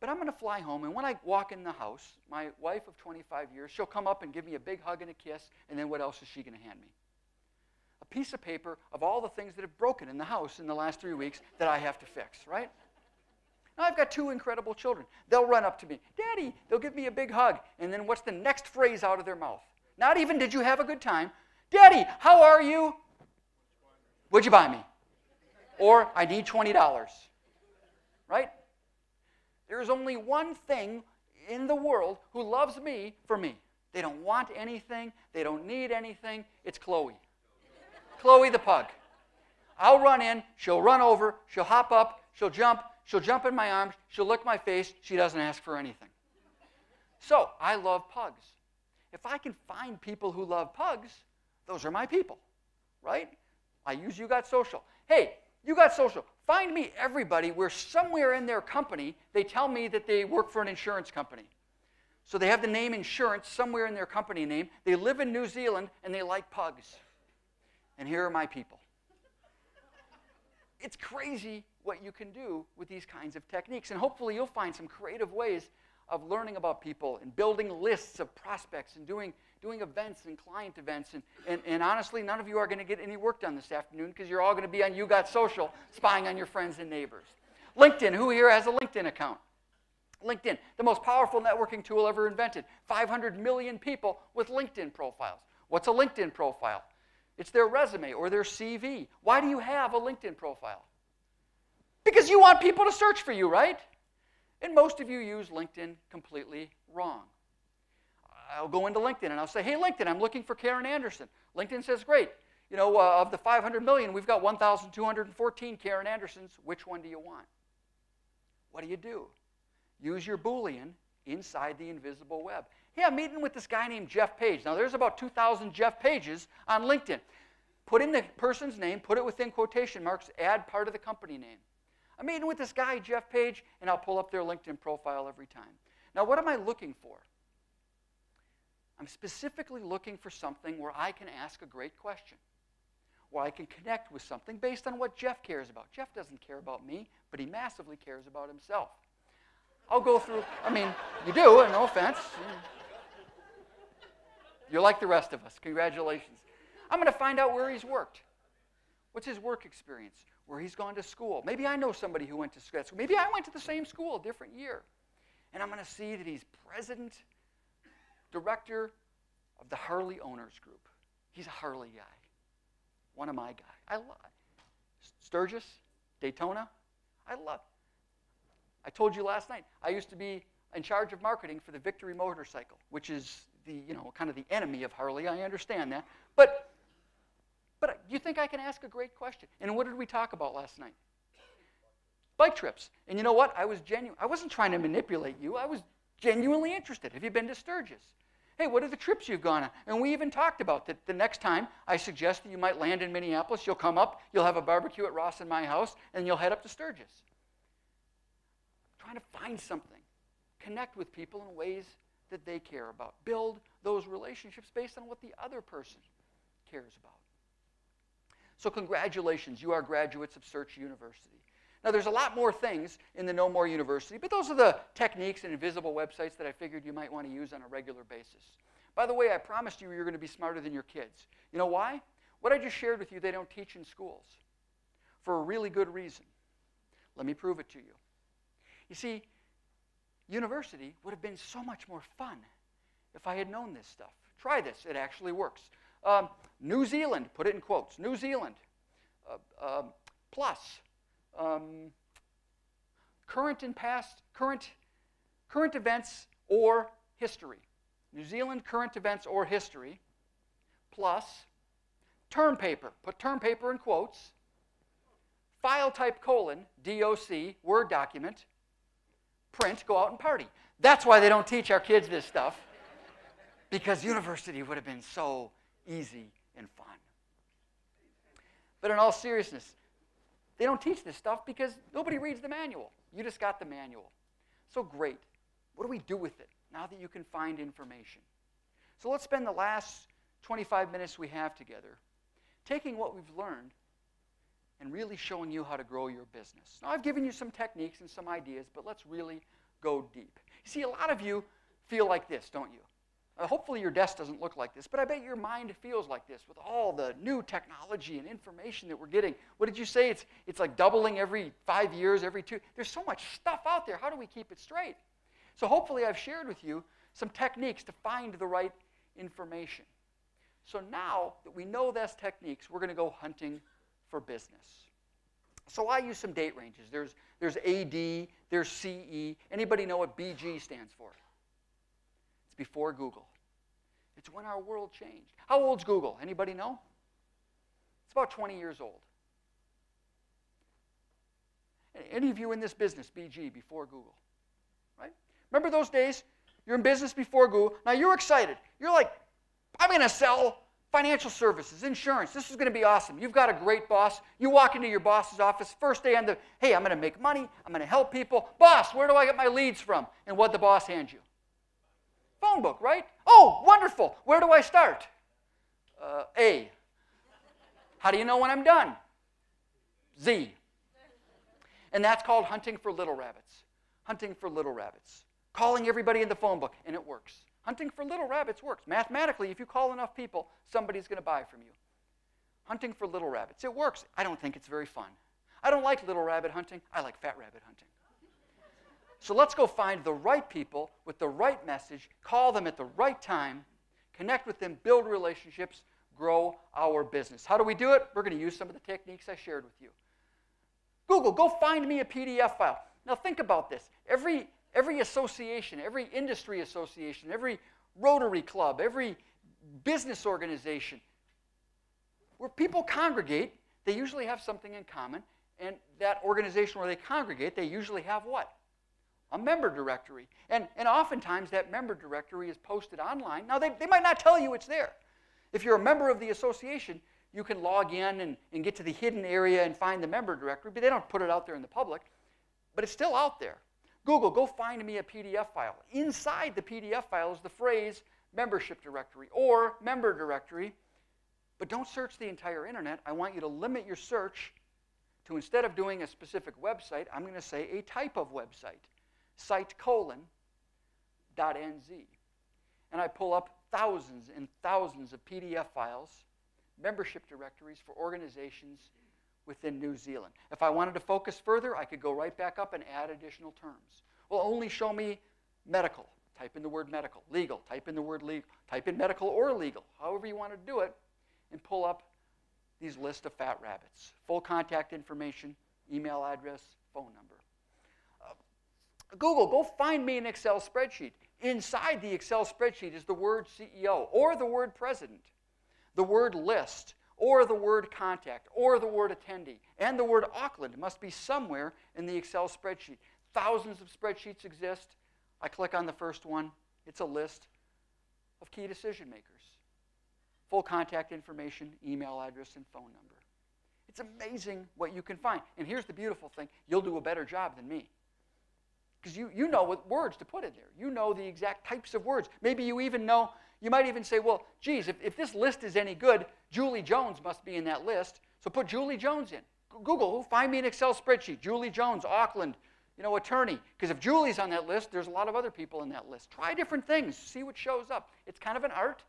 But I'm going to fly home, and when I walk in the house, my wife of 25 years, she'll come up and give me a big hug and a kiss, and then what else is she going to hand me? A piece of paper of all the things that have broken in the house in the last 3 weeks that I have to fix, right? Now, I've got 2 incredible children. They'll run up to me, Daddy, they'll give me a big hug, and then what's the next phrase out of their mouth? Not even, did you have a good time? Daddy, how are you? What'd you buy me? Or, I need $20, right? There's only one thing in the world who loves me for me. They don't want anything. They don't need anything. It's Chloe. Chloe the pug. I'll run in. She'll run over. She'll hop up. She'll jump. She'll jump in my arms. She'll lick my face. She doesn't ask for anything. So I love pugs. If I can find people who love pugs, those are my people, right? I use You Got Social. Hey, You Got Social. Find me everybody where somewhere in their company they tell me that they work for an insurance company. So they have the name insurance somewhere in their company name. They live in New Zealand and they like pugs. And here are my people. It's crazy what you can do with these kinds of techniques. And hopefully you'll find some creative ways of learning about people and building lists of prospects and doing events and client events. And honestly, none of you are going to get any work done this afternoon because you're all going to be on You Got Social spying on your friends and neighbors. LinkedIn. Who here has a LinkedIn account? LinkedIn, the most powerful networking tool ever invented. 500 million people with LinkedIn profiles. What's a LinkedIn profile? It's their resume or their CV. Why do you have a LinkedIn profile? Because you want people to search for you, right? And most of you use LinkedIn completely wrong. I'll go into LinkedIn and I'll say, hey, LinkedIn, I'm looking for Karen Anderson. LinkedIn says, great. You know, of the 500 million, we've got 1,214 Karen Andersons. Which one do you want? What do? Use your Boolean inside the invisible web. Hey, I'm meeting with this guy named Jeff Page. Now, there's about 2,000 Jeff Pages on LinkedIn. Put in the person's name, put it within quotation marks, add part of the company name. I'm meeting with this guy, Jeff Page, and I'll pull up their LinkedIn profile every time. Now, what am I looking for? I'm specifically looking for something where I can ask a great question, where I can connect with something based on what Jeff cares about. Jeff doesn't care about me, but he massively cares about himself. I'll go through, I mean, you do, and no offense. You're like the rest of us. Congratulations. I'm going to find out where he's worked. What's his work experience? Where he's gone to school. Maybe I know somebody who went to school. Maybe I went to the same school, a different year. And I'm going to see that he's president, director of the Harley Owners Group. He's a Harley guy. One of my guys. I love Sturgis, Daytona. I told you last night, I used to be in charge of marketing for the Victory motorcycle, which is the, kind of the enemy of Harley. I understand that. But you think I can ask a great question? And what did we talk about last night? Bike trips. And you know what? I was genuine. I wasn't trying to manipulate you. I was genuinely interested. Have you been to Sturgis? Hey, what are the trips you've gone on? And we even talked about that the next time I suggest that you might land in Minneapolis, you'll come up, you'll have a barbecue at Ross and my house, and you'll head up to Sturgis. I'm trying to find something. Connect with people in ways that they care about. Build those relationships based on what the other person cares about. So congratulations, you are graduates of Search University. Now there's a lot more things in the No More University, but those are the techniques and invisible websites that I figured you might want to use on a regular basis. By the way, I promised you you're going to be smarter than your kids. You know why? What I just shared with you, they don't teach in schools for a really good reason. Let me prove it to you. You see, university would have been so much more fun if I had known this stuff. Try this. It actually works. New Zealand, put it in quotes, New Zealand, plus current and past, current events or history. New Zealand current events or history, plus term paper, put term paper in quotes, file type : DOC, Word document, print, go out and party. That's why they don't teach our kids this stuff. because university would have been so easy and fun. But in all seriousness, they don't teach this stuff because nobody reads the manual. You just got the manual. So great. What do we do with it now that you can find information? So let's spend the last 25 minutes we have together taking what we've learned and really showing you how to grow your business. Now, I've given you some techniques and some ideas, but let's really go deep. You see, a lot of you feel like this, don't you? Hopefully your desk doesn't look like this, but I bet your mind feels like this with all the new technology and information that we're getting. What did you say? It's like doubling every 5 years, every 2. There's so much stuff out there. How do we keep it straight? So hopefully I've shared with you some techniques to find the right information. So now that we know those techniques, we're going to go hunting for business. So I use some date ranges. There's AD, there's CE. Anybody know what BG stands for? It's before Google. It's when our world changed. How old's Google? Anybody know? It's about 20 years old. Any of you in this business, BG, before Google, right? Remember those days? You're in business before Google. Now you're excited. You're like, I'm going to sell financial services, insurance. This is going to be awesome. You've got a great boss. You walk into your boss's office, first day hey, I'm going to make money. I'm going to help people. Boss, where do I get my leads from? And what'd the boss hand you? Phone book, right? Oh, wonderful. Where do I start? A. How do you know when I'm done? Z. And that's called hunting for little rabbits. Hunting for little rabbits. Calling everybody in the phone book, and it works. Hunting for little rabbits works. Mathematically, if you call enough people, somebody's going to buy from you. Hunting for little rabbits. It works. I don't think it's very fun. I don't like little rabbit hunting. I like fat rabbit hunting. So let's go find the right people with the right message, call them at the right time, connect with them, build relationships, grow our business. How do we do it? We're going to use some of the techniques I shared with you. Google, go find me a PDF file. Now think about this. Every association, every industry association, every Rotary Club, every business organization, where people congregate, they usually have something in common. And that organization where they congregate, they usually have what? A member directory. And oftentimes that member directory is posted online. Now, they might not tell you it's there. If you're a member of the association, you can log in and get to the hidden area and find the member directory, but they don't put it out there in the public. But it's still out there. Google, go find me a PDF file. Inside the PDF file is the phrase membership directory or member directory. But don't search the entire internet. I want you to limit your search to, instead of doing a specific website, I'm going to say a type of website. Site:\nz. And I pull up thousands and thousands of PDF files, membership directories for organizations within New Zealand. If I wanted to focus further, I could go right back up and add additional terms. Well, only show me medical. Type in the word medical. Legal. Type in the word legal. Type in medical or legal, however you want to do it, and pull up these lists of fat rabbits. Full contact information, email address, phone number. Google, go find me an Excel spreadsheet. Inside the Excel spreadsheet is the word CEO or the word president, the word list, or the word contact, or the word attendee. And the word Auckland must be somewhere in the Excel spreadsheet. Thousands of spreadsheets exist. I click on the first one. It's a list of key decision makers. Full contact information, email address, and phone number. It's amazing what you can find. And here's the beautiful thing. You'll do a better job than me. Because you know what words to put in there. You know the exact types of words. Maybe you even know, you might even say, well, geez, if this list is any good, Julie Jones must be in that list. So put Julie Jones in. Google, find me an Excel spreadsheet. Julie Jones, Auckland, attorney. Because if Julie's on that list, there's a lot of other people in that list. Try different things. See what shows up. It's kind of an art.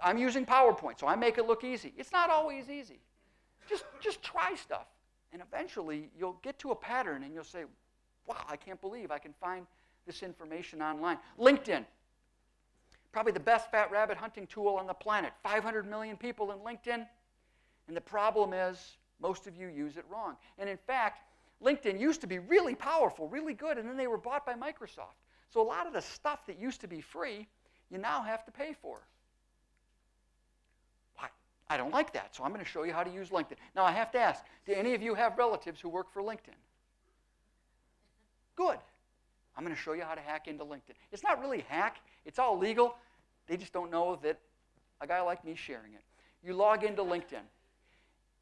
I'm using PowerPoint, so I make it look easy. It's not always easy. Just try stuff. And eventually, you'll get to a pattern, and you'll say, wow, I can't believe I can find this information online. LinkedIn, probably the best fat rabbit hunting tool on the planet. 500 million people in LinkedIn. And the problem is, most of you use it wrong. And in fact, LinkedIn used to be really powerful, really good, and then they were bought by Microsoft. So a lot of the stuff that used to be free, you now have to pay for. Why? I don't like that, so I'm going to show you how to use LinkedIn. Now I have to ask, do any of you have relatives who work for LinkedIn? Good. I'm going to show you how to hack into LinkedIn. It's not really hack. It's all legal. They just don't know that a guy like me is sharing it. You log into LinkedIn,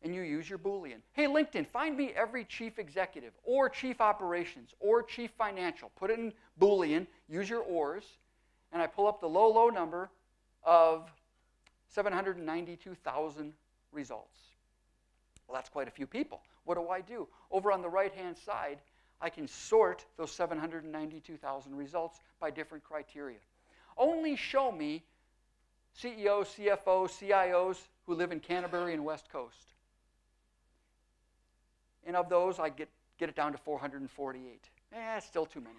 and you use your Boolean. Hey, LinkedIn, find me every chief executive, or chief operations, or chief financial. Put it in Boolean, use your ors, and I pull up the low number of 792,000 results. Well, that's quite a few people. What do? Over on the right-hand side, I can sort those 792,000 results by different criteria. Only show me CEOs, CFOs, CIOs who live in Canterbury and West Coast. And of those, I get it down to 448. Still too many.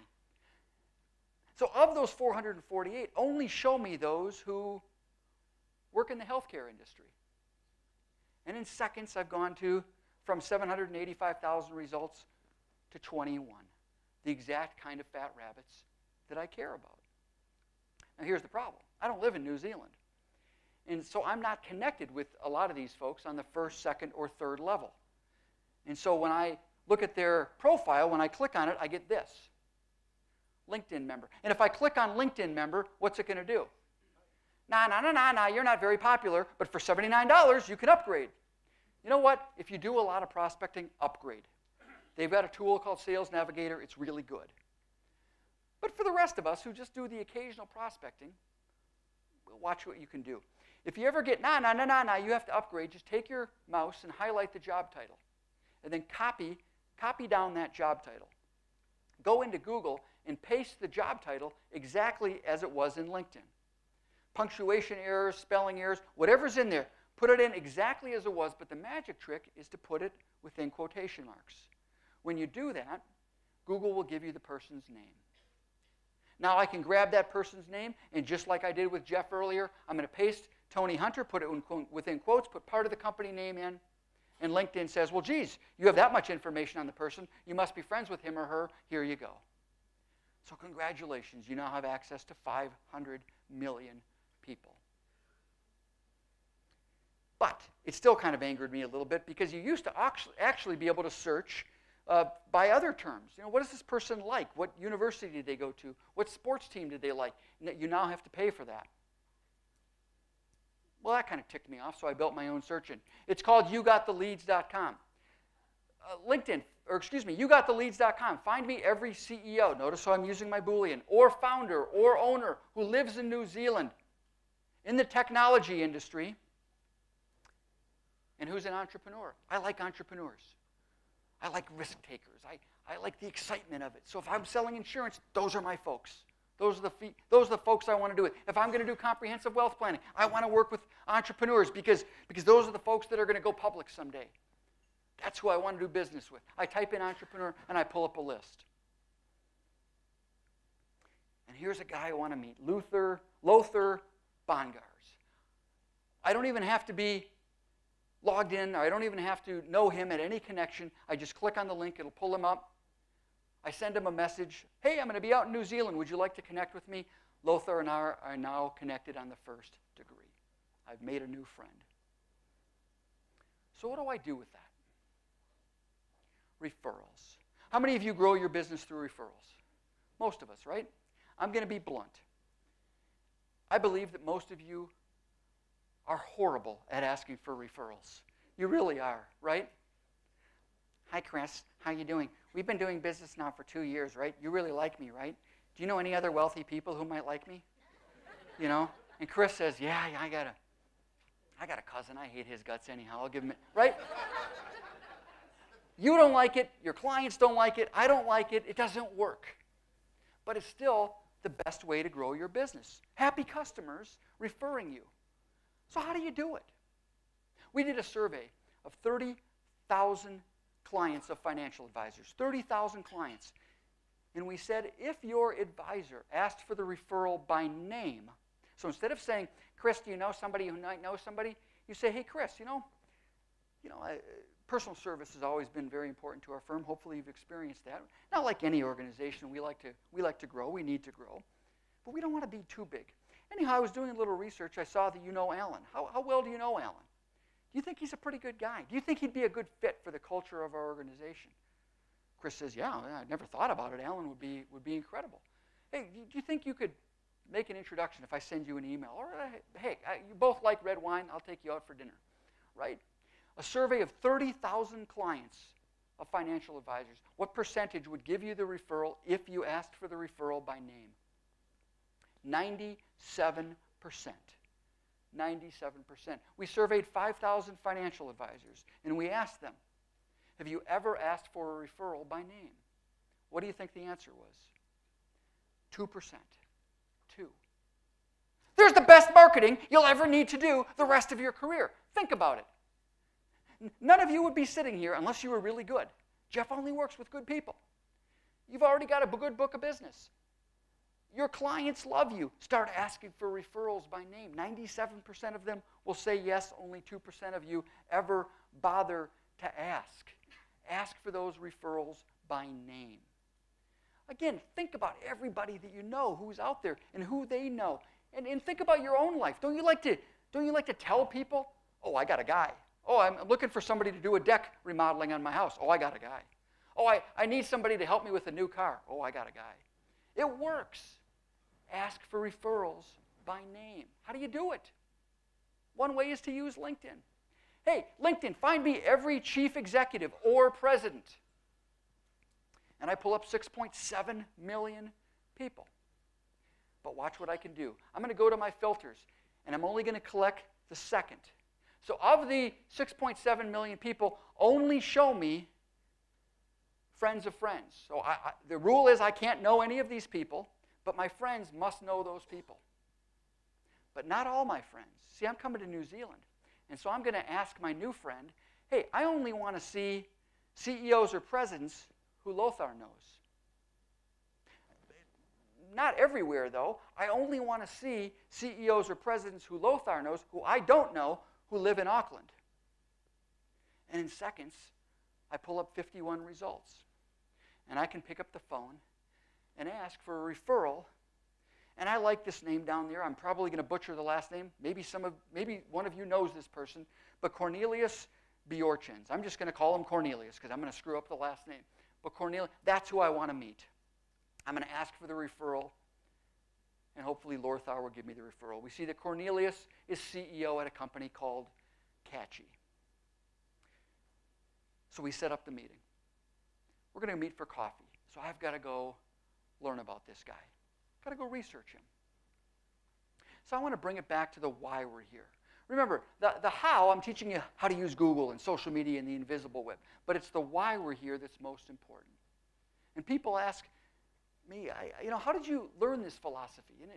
So of those 448, only show me those who work in the healthcare industry. And in seconds, I've gone from 785,000 results to 21, the exact kind of fat rabbits that I care about. Now here's the problem. I don't live in New Zealand. And so I'm not connected with a lot of these folks on the first, second, or third level. And so when I look at their profile, when I click on it, I get this. LinkedIn member. And if I click on LinkedIn member, what's it going to do? Nah, you're not very popular, but for $79, you can upgrade. You know what? If you do a lot of prospecting, upgrade. They've got a tool called Sales Navigator. It's really good. But for the rest of us who just do the occasional prospecting, we'll watch what you can do. If you ever get, you have to upgrade, just take your mouse and highlight the job title. And then copy down that job title. Go into Google and paste the job title exactly as it was in LinkedIn. Punctuation errors, spelling errors, whatever's in there, put it in exactly as it was, but the magic trick is to put it within quotation marks. When you do that, Google will give you the person's name. Now I can grab that person's name, and just like I did with Jeff earlier, I'm going to paste Tony Hunter, put it within quotes, put part of the company name in, and LinkedIn says, well, geez, you have that much information on the person. You must be friends with him or her. Here you go. So congratulations, you now have access to 500 million people. But it still kind of angered me a little bit because you used to actually be able to search by other terms. You know, what is this person like? What university did they go to? What sports team did they like? You now have to pay for that. Well, that kind of ticked me off, so I built my own search engine. It's called YouGotTheLeads.com. YouGotTheLeads.com. Find me every CEO. Notice how I'm using my Boolean, or founder, or owner who lives in New Zealand, in the technology industry, and who's an entrepreneur. I like entrepreneurs. I like risk takers. I like the excitement of it. So if I'm selling insurance, those are my folks. Those are the folks I want to do it. If I'm going to do comprehensive wealth planning, I want to work with entrepreneurs because those are the folks that are going to go public someday. That's who I want to do business with. I type in entrepreneur and I pull up a list. And here's a guy I want to meet, Lothar Bongars. I don't even have to be logged in. I don't even have to know him at any connection. I just click on the link. It'll pull him up. I send him a message. Hey, I'm going to be out in New Zealand. Would you like to connect with me? Lothar and I are now connected on the first degree. I've made a new friend. So what do I do with that? Referrals. How many of you grow your business through referrals? Most of us, right? I'm going to be blunt. I believe that most of you are horrible at asking for referrals. You really are, right? Hi, Chris. How you doing? We've been doing business now for 2 years, right? You really like me, right? Do you know any other wealthy people who might like me? You know? And Chris says, yeah, I got a cousin. I hate his guts anyhow. I'll give him it. Right? You don't like it. Your clients don't like it. I don't like it. It doesn't work. But it's still the best way to grow your business. Happy customers referring you. So how do you do it? We did a survey of 30,000 clients of financial advisors, 30,000 clients. And we said, if your advisor asked for the referral by name, so instead of saying, Chris, do you know somebody who might know somebody? You say, hey, Chris, personal service has always been very important to our firm. Hopefully you've experienced that. Not like any organization. We like to grow. We need to grow. But we don't want to be too big. Anyhow, I was doing a little research. I saw that you know Alan. How well do you know Alan? Do you think he's a pretty good guy? Do you think he'd be a good fit for the culture of our organization? Chris says, yeah, I never thought about it. Alan would be incredible. Hey, do you think you could make an introduction if I send you an email. Or, hey, you both like red wine, I'll take you out for dinner, right? A survey of 30,000 clients of financial advisors. What percentage would give you the referral if you asked for the referral by name? 97%. 97%. We surveyed 5,000 financial advisors, and we asked them, have you ever asked for a referral by name? What do you think the answer was? 2%. 2. There's the best marketing you'll ever need to do the rest of your career. Think about it. None of you would be sitting here unless you were really good. Jeff only works with good people. You've already got a good book of business. Your clients love you. Start asking for referrals by name. 97% of them will say yes. Only 2% of you ever bother to ask. Ask for those referrals by name. Again, think about everybody that you know who's out there and who they know. And think about your own life. Don't you like to tell people, oh, I got a guy. Oh, I'm looking for somebody to do a deck remodeling on my house. Oh, I got a guy. Oh, I need somebody to help me with a new car. Oh, I got a guy. It works. Ask for referrals by name. How do you do it? One way is to use LinkedIn. Hey, LinkedIn, find me every chief executive or president. And I pull up 6.7 million people. But watch what I can do. I'm going to go to my filters, and I'm only going to collect the second. So of the 6.7 million people, only show me friends of friends. So the rule is I can't know any of these people, but my friends must know those people. But not all my friends. See, I'm coming to New Zealand, and so I'm going to ask my new friend, hey, I only want to see CEOs or presidents who Lothar knows. Not everywhere, though. I only want to see CEOs or presidents who Lothar knows, who I don't know, who live in Auckland. And in seconds, I pull up 51 results. And I can pick up the phone and ask for a referral. And I like this name down there. I'm probably going to butcher the last name. Maybe one of you knows this person. But Cornelius Bjorchens. I'm just going to call him Cornelius because I'm going to screw up the last name. But Cornelius, that's who I want to meet. I'm going to ask for the referral, and hopefully Lothar will give me the referral. We see that Cornelius is CEO at a company called Catchy. So we set up the meeting. We're going to meet for coffee. So I've got to go learn about this guy. Got to go research him. So I want to bring it back to the why we're here. Remember, the how, I'm teaching you how to use Google and social media and the invisible web. But it's the why we're here that's most important. And people ask me, how did you learn this philosophy? And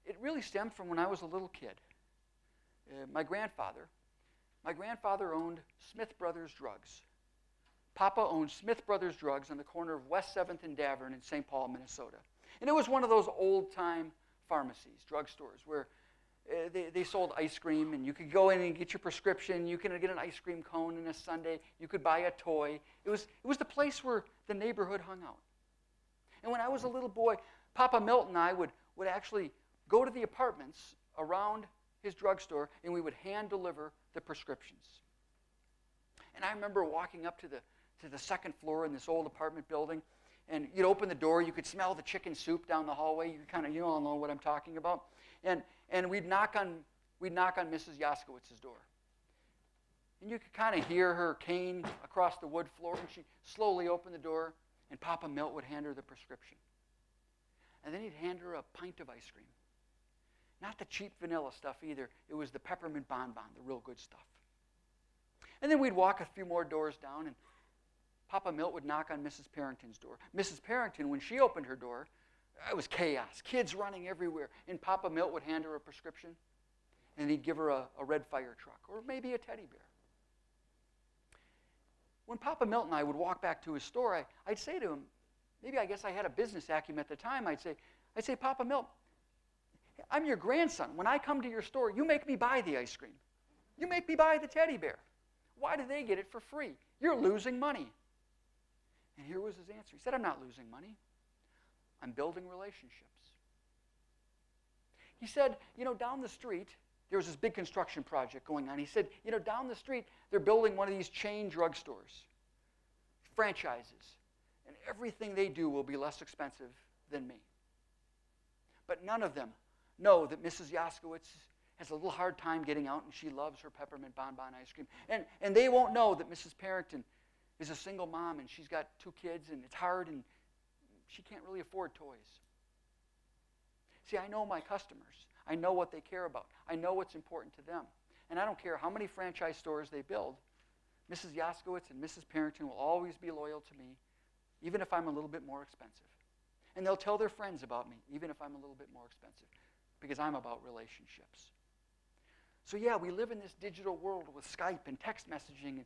it really stemmed from when I was a little kid. My grandfather owned Smith Brothers Drugs. Papa owned Smith Brothers Drugs on the corner of West 7th and Davern in St. Paul, Minnesota. And it was one of those old-time pharmacies, drugstores, where they sold ice cream, and you could go in and get your prescription. You could get an ice cream cone on a Sunday. You could buy a toy. It was the place where the neighborhood hung out. And when I was a little boy, Papa Milt and I would actually go to the apartments around his drugstore, and we would hand deliver the prescriptions. And I remember walking up to the second floor in this old apartment building, and you'd open the door, you could smell the chicken soup down the hallway. You all know what I'm talking about. And we'd knock on Mrs. Yaskowitz's door. And you could kind of hear her cane across the wood floor, and she'd slowly open the door, and Papa Milt would hand her the prescription. And then he'd hand her a pint of ice cream. Not the cheap vanilla stuff either. It was the peppermint bonbon, the real good stuff. And then we'd walk a few more doors down, and Papa Milt would knock on Mrs. Parrington's door. Mrs. Parrington, when she opened her door, it was chaos, kids running everywhere. And Papa Milt would hand her a prescription, and he'd give her a red fire truck, or maybe a teddy bear. When Papa Milt and I would walk back to his store, I'd say to him, maybe I guess I had a business acumen at the time, I'd say, Papa Milt, I'm your grandson. When I come to your store, you make me buy the ice cream. You make me buy the teddy bear. Why do they get it for free? You're losing money. And here was his answer. He said, I'm not losing money. I'm building relationships. He said, down the street, there was this big construction project going on. He said, down the street, they're building one of these chain drugstores, franchises, and everything they do will be less expensive than me. But none of them know that Mrs. Yaskowitz has a little hard time getting out and she loves her peppermint bonbon ice cream. And they won't know that Mrs. Parrington is a single mom and she's got 2 kids and it's hard and she can't really afford toys. See, I know my customers. I know what they care about. I know what's important to them. And I don't care how many franchise stores they build, Mrs. Yaskowitz and Mrs. Parrington will always be loyal to me, even if I'm a little bit more expensive. And they'll tell their friends about me, even if I'm a little bit more expensive, because I'm about relationships. So yeah, we live in this digital world with Skype and text messaging and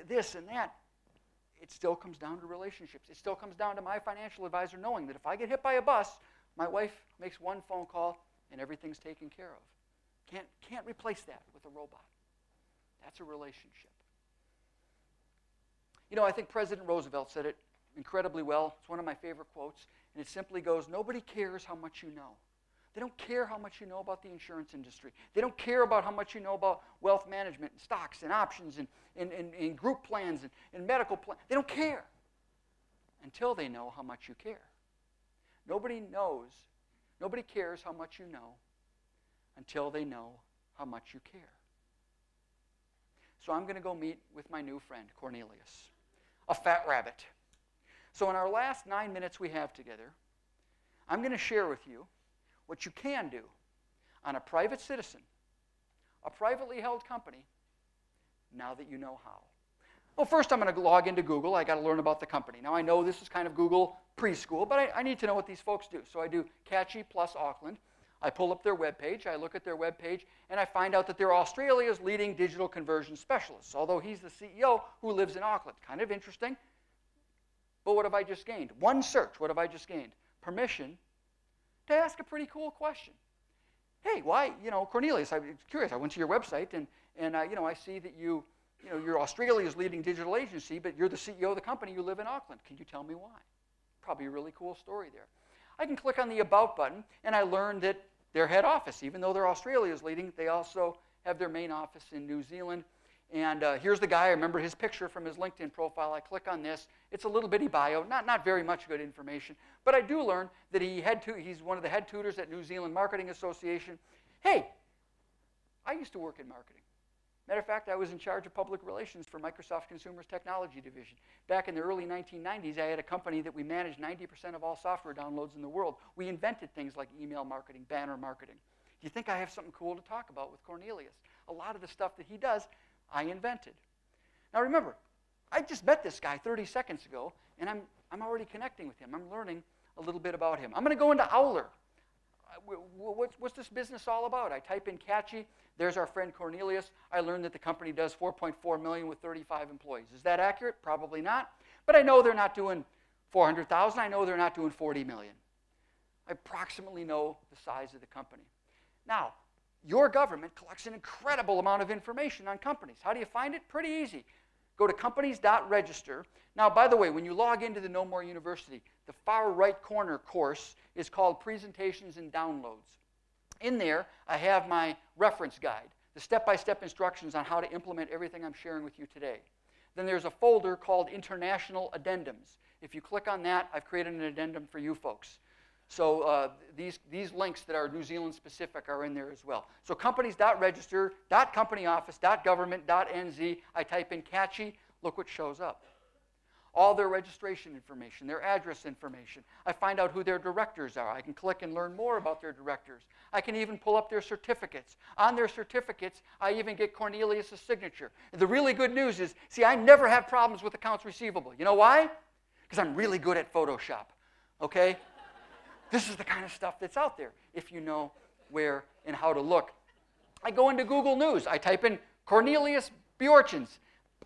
this and that. It still comes down to relationships. It still comes down to my financial advisor knowing that if I get hit by a bus, my wife makes one phone call and everything's taken care of. Can't replace that with a robot. That's a relationship. You know, I think President Roosevelt said it incredibly well. It's one of my favorite quotes, and it simply goes, nobody cares how much you know. They don't care how much you know about the insurance industry. They don't care about how much you know about wealth management and stocks and options and group plans and medical plans. They don't care until they know how much you care. Nobody cares how much you know until they know how much you care. So I'm going to go meet with my new friend, Cornelius, a fat rabbit. So in our last 9 minutes we have together, I'm going to share with you what you can do on a private citizen, a privately held company, now that you know how. Well, first I'm going to log into Google. I got to learn about the company. Now I know this is kind of Google preschool, but I need to know what these folks do. So I do Catchy plus Auckland. I pull up their webpage. I look at their webpage, and I find out that they're Australia's leading digital conversion specialists, although he's the CEO who lives in Auckland. Kind of interesting. But what have I just gained? One search. What have I just gained? Permission to ask a pretty cool question. Hey, why, Cornelius, I'm curious. I went to your website, and I see that you're Australia's leading digital agency, but you're the CEO of the company. You live in Auckland. Can you tell me why? Probably a really cool story there. I can click on the About button, and I learn that their head office, even though they're Australia's leading, they also have their main office in New Zealand. And here's the guy. I remember his picture from his LinkedIn profile. I click on this. It's a little bitty bio, not very much good information. But I do learn that he's one of the head tutors at New Zealand Marketing Association. Hey, I used to work in marketing. Matter of fact, I was in charge of public relations for Microsoft Consumer Technology Division. Back in the early 1990s, I had a company that we managed 90% of all software downloads in the world. We invented things like email marketing, banner marketing. Do you think I have something cool to talk about with Cornelius? A lot of the stuff that he does, I invented. Now remember, I just met this guy 30 seconds ago, and I'm already connecting with him. I'm learning a little bit about him. I'm going to go into Owler. What's this business all about? I type in Catchy. There's our friend Cornelius. I learned that the company does $4.4 million with 35 employees. Is that accurate? Probably not. But I know they're not doing $400,000. I know they're not doing $40 million. I approximately know the size of the company. Now, your government collects an incredible amount of information on companies. How do you find it? Pretty easy. Go to companies.register. Now, by the way, when you log into the No More University, the far right corner course is called Presentations and Downloads. In there, I have my reference guide, the step-by-step instructions on how to implement everything I'm sharing with you today. Then there's a folder called International Addendums. If you click on that, I've created an addendum for you folks. So these links that are New Zealand specific are in there as well. So companies.register, .companyoffice, .government.nz. I type in Catchy. Look what shows up. All their registration information, their address information. I find out who their directors are. I can click and learn more about their directors. I can even pull up their certificates. On their certificates, I even get Cornelius' signature. And the really good news is, see, I never have problems with accounts receivable. You know why? Because I'm really good at Photoshop, okay? This is the kind of stuff that's out there if you know where and how to look. I go into Google News. I type in Cornelius Bjorchens.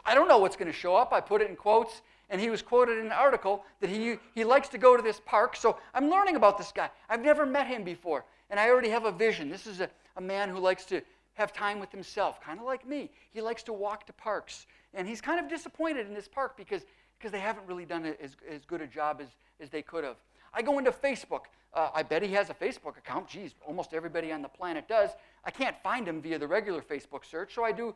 I don't know what's going to show up. I put it in quotes, and he was quoted in an article that he likes to go to this park. So I'm learning about this guy. I've never met him before, and I already have a vision. This is a man who likes to have time with himself, kind of like me. He likes to walk to parks, and he's kind of disappointed in this park because they haven't really done as good a job as they could have. I go into Facebook. I bet he has a Facebook account. Geez, almost everybody on the planet does. I can't find him via the regular Facebook search, so I do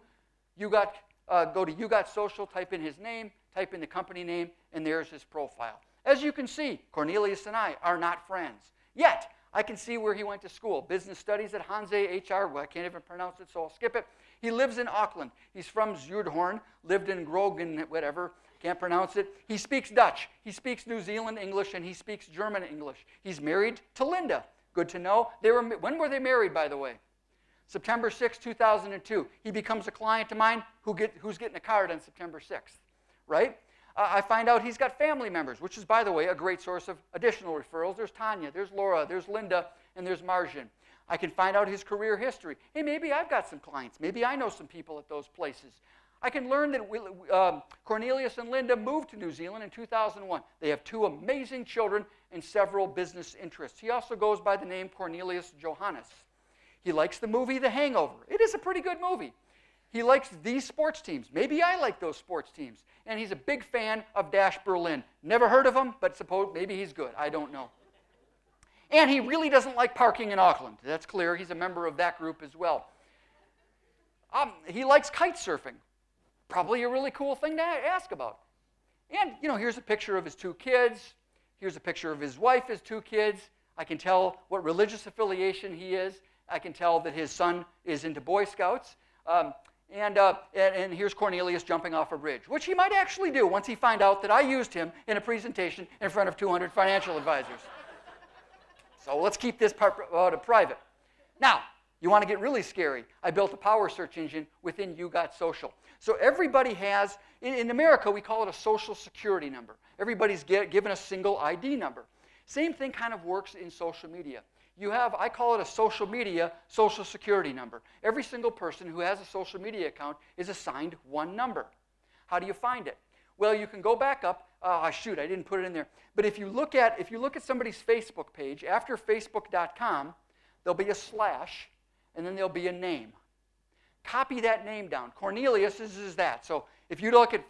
go to YouGot Social, type in his name, type in the company name, and there's his profile. As you can see, Cornelius and I are not friends. Yet, I can see where he went to school. Business studies at Hanse HR. Well, I can't even pronounce it, so I'll skip it. He lives in Auckland. He's from Zuidhorn, lived in Groningen, whatever. Can't pronounce it. He speaks Dutch. He speaks New Zealand English, and he speaks German English. He's married to Linda. Good to know. When were they married, by the way? September 6, 2002. He becomes a client of mine who's getting a card on September 6th, right? I find out he's got family members, which is, by the way, a great source of additional referrals. There's Tanya, there's Laura, there's Linda, and there's Marjan. I can find out his career history. Hey, maybe I've got some clients. Maybe I know some people at those places. I can learn that Cornelius and Linda moved to New Zealand in 2001. They have 2 amazing children and several business interests. He also goes by the name Cornelius Johannes. He likes the movie The Hangover. It is a pretty good movie. He likes these sports teams. Maybe I like those sports teams. And he's a big fan of Dash Berlin. Never heard of him, but suppose maybe he's good. I don't know. And he really doesn't like parking in Auckland. That's clear. He's a member of that group as well. He likes kite surfing. Probably a really cool thing to ask about. And, here's a picture of his 2 kids. Here's a picture of his wife, his 2 kids. I can tell what religious affiliation he is. I can tell that his son is into Boy Scouts. And here's Cornelius jumping off a bridge, which he might actually do once he finds out that I used him in a presentation in front of 200 financial advisors. So let's keep this part private. Now, you want to get really scary. I built a power search engine within You Got Social. So everybody has, in America, we call it a social security number. Everybody's given a single ID number. Same thing kind of works in social media. You have, I call it a social media social security number. Every single person who has a social media account is assigned 1 number. How do you find it? Well, you can go back up. Shoot, I didn't put it in there. But if you look at somebody's Facebook page, after facebook.com, there'll be a slash, and then there'll be a name. Copy that name down. Cornelius is that. So if you look at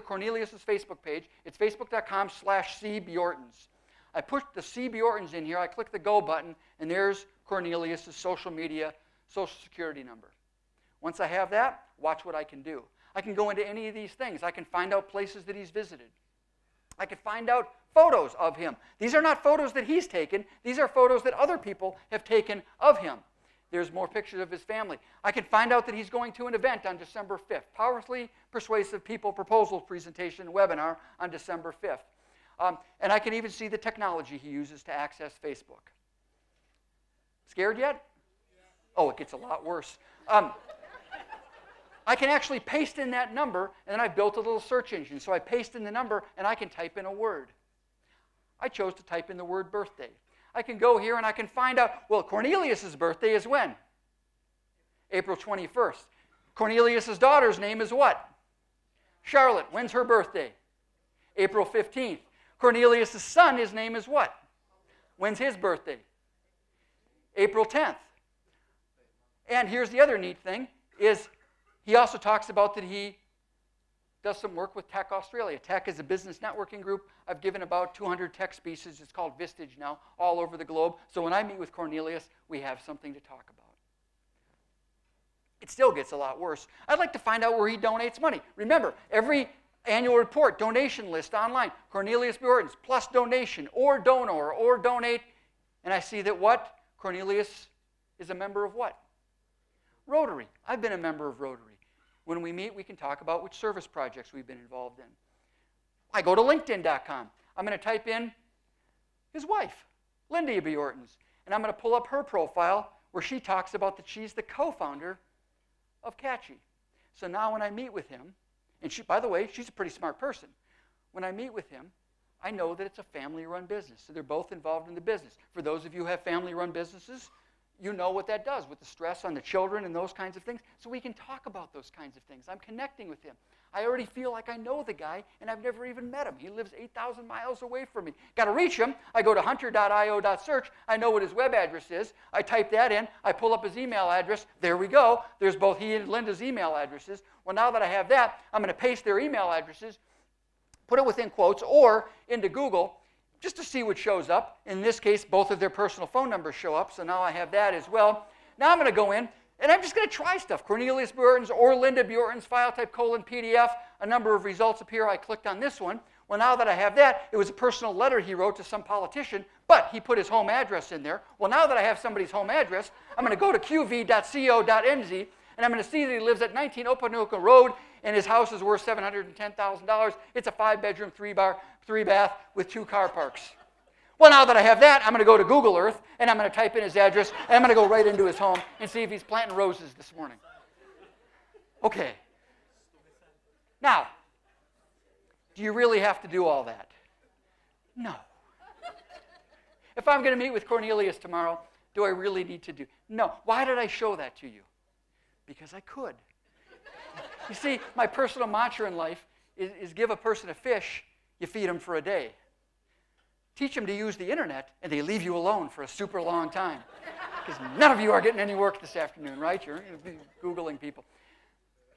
Cornelius's Facebook page, it's facebook.com/cbjortens. I put the C. Bjortens in here. I click the go button, and there's Cornelius's social media social security number. Once I have that, watch what I can do. I can go into any of these things. I can find out places that he's visited. I can find out photos of him. These are not photos that he's taken. These are photos that other people have taken of him. There's more pictures of his family. I can find out that he's going to an event on December 5th. Powerfully Persuasive People Proposal Presentation webinar on December 5th. And I can even see the technology he uses to access Facebook. Scared yet? Oh, it gets a lot worse. I can actually paste in that number, and then I've built a little search engine. So I paste in the number, and I can type in a word. I chose to type in the word birthday. I can go here, and I can find out, well, Cornelius's birthday is when? April 21st. Cornelius's daughter's name is what? Charlotte. When's her birthday? April 15th. Cornelius's son, his name is what? When's his birthday? April 10th. And here's the other neat thing, is he also talks about that he does some work with Tech Australia. Tech is a business networking group. I've given about 200 tech speeches. It's called Vistage now, all over the globe. So when I meet with Cornelius, we have something to talk about. It still gets a lot worse. I'd like to find out where he donates money. Remember, every annual report, donation list online, Cornelius Bjortens, plus donation, or donor, or donate. And I see that what? Cornelius is a member of what? Rotary. I've been a member of Rotary. When we meet, we can talk about which service projects we've been involved in. I go to LinkedIn.com. I'm going to type in his wife, Linda Bjortens, and I'm going to pull up her profile where she talks about that she's the co-founder of Catchy. So now when I meet with him, and she, by the way, she's a pretty smart person. When I meet with him, I know that it's a family-run business. So they're both involved in the business. For those of you who have family-run businesses, you know what that does with the stress on the children and those kinds of things. So we can talk about those kinds of things. I'm connecting with him. I already feel like I know the guy, and I've never even met him. He lives 8,000 miles away from me. Got to reach him. I go to hunter.io.search. I know what his web address is. I type that in. I pull up his email address. There we go. There's both he and Linda's email addresses. Well, now that I have that, I'm going to paste their email addresses, put it within quotes, or into Google, just to see what shows up. In this case, both of their personal phone numbers show up, so now I have that as well. Now I'm going to go in, and I'm just going to try stuff. Cornelius Bjortens or Linda Bjortens, file type : PDF. A number of results appear. I clicked on this one. Well, now that I have that, it was a personal letter he wrote to some politician, but he put his home address in there. Well, now that I have somebody's home address, I'm going to go to qv.co.nz, and I'm going to see that he lives at 19 Opanuka Road, and his house is worth $710,000. It's a 5-bedroom, 3-bath with 2 car parks. Well, now that I have that, I'm going to go to Google Earth, and I'm going to type in his address, and I'm going to go right into his home and see if he's planting roses this morning. Okay. Now, do you really have to do all that? No. If I'm going to meet with Cornelius tomorrow, do I really need to do? No. Why did I show that to you? Because I could. You see, my personal mantra in life is give a person a fish, you feed them for a day. Teach them to use the internet, and they leave you alone for a super long time. Because none of you are getting any work this afternoon, right? You're Googling people.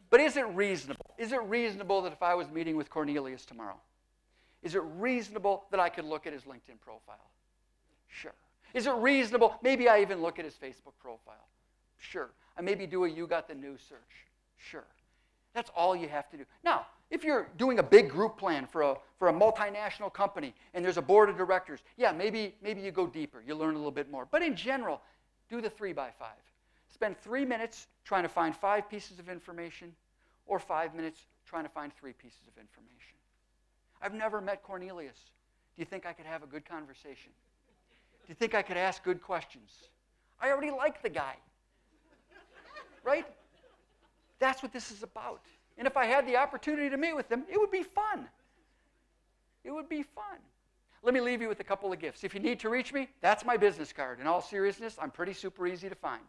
But is it reasonable? Is it reasonable that if I was meeting with Cornelius tomorrow, is it reasonable that I could look at his LinkedIn profile? Sure. Is it reasonable? Maybe I even look at his Facebook profile. Sure. I maybe do a You Got the News search. Sure. That's all you have to do. Now, if you're doing a big group plan for a multinational company and there's a board of directors, yeah, maybe you go deeper. You learn a little bit more. But in general, do the 3x5. Spend 3 minutes trying to find 5 pieces of information, or 5 minutes trying to find 3 pieces of information. I've never met Cornelius. Do you think I could have a good conversation? Do you think I could ask good questions? I already like the guy. Right? That's what this is about. And if I had the opportunity to meet with him, it would be fun. It would be fun. Let me leave you with a couple of gifts. If you need to reach me, that's my business card. In all seriousness, I'm pretty super easy to find.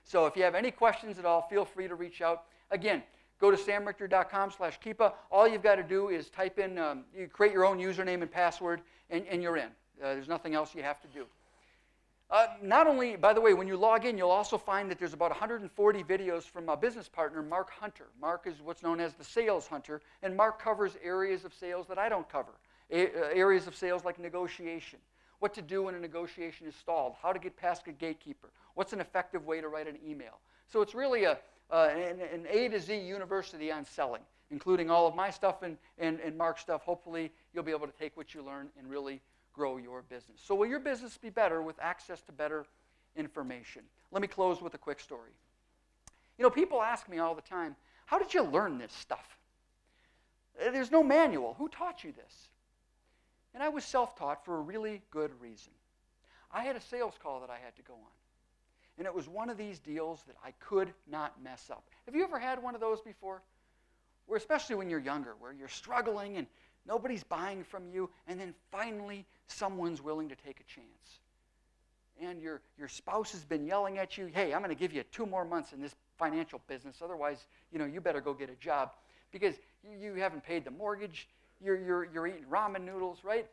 So if you have any questions at all, feel free to reach out. Again, go to samrichter.com/Keepa. All you've got to do is type in, you create your own username and password, and you're in. There's nothing else you have to do. Not only, by the way, when you log in, you'll also find that there's about 140 videos from a business partner, Mark Hunter. Mark is what's known as the sales hunter, and Mark covers areas of sales that I don't cover. Areas of sales like negotiation, what to do when a negotiation is stalled, how to get past a gatekeeper, what's an effective way to write an email. So it's really an A to Z university on selling, including all of my stuff and Mark's stuff. Hopefully, you'll be able to take what you learn and really grow your business. So will your business be better with access to better information? Let me close with a quick story. You know, people ask me all the time, how did you learn this stuff? There's no manual. Who taught you this? And I was self-taught for a really good reason. I had a sales call that I had to go on. And it was one of these deals that I could not mess up. Have you ever had one of those before? Where, especially when you're younger, where you're struggling and nobody's buying from you, and then finally someone's willing to take a chance. And your spouse has been yelling at you, hey, I'm going to give you 2 more months in this financial business, otherwise, you better go get a job because you haven't paid the mortgage, you're eating ramen noodles, right?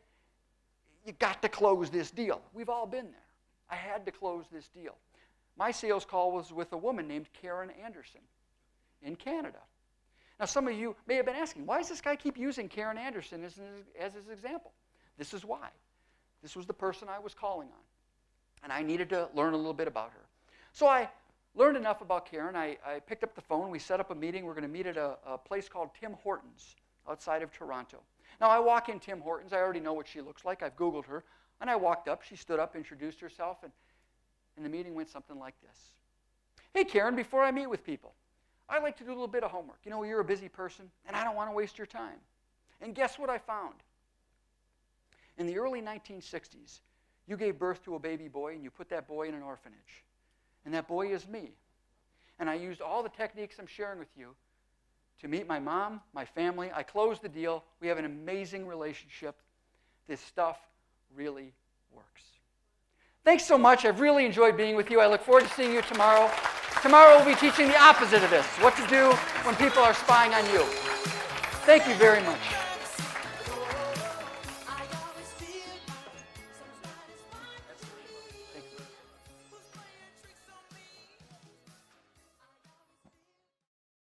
You got to close this deal. We've all been there. I had to close this deal. My sales call was with a woman named Karen Anderson in Canada. Now, some of you may have been asking, why does this guy keep using Karen Anderson as his example? This is why. This was the person I was calling on, and I needed to learn a little bit about her. So I learned enough about Karen. I picked up the phone. We set up a meeting. We're going to meet at a place called Tim Hortons outside of Toronto. Now, I walk in Tim Hortons. I already know what she looks like. I've Googled her. And I walked up. She stood up, introduced herself, and the meeting went something like this. Hey, Karen, before I meet with people, I like to do a little bit of homework. You know, you're a busy person, and I don't want to waste your time. And guess what I found? In the early 1960s, you gave birth to a baby boy, and you put that boy in an orphanage. And that boy is me. And I used all the techniques I'm sharing with you to meet my mom, my family. I closed the deal. We have an amazing relationship. This stuff really works. Thanks so much. I've really enjoyed being with you. I look forward to seeing you tomorrow. Tomorrow we'll be teaching the opposite of this, what to do when people are spying on you. Thank you very much.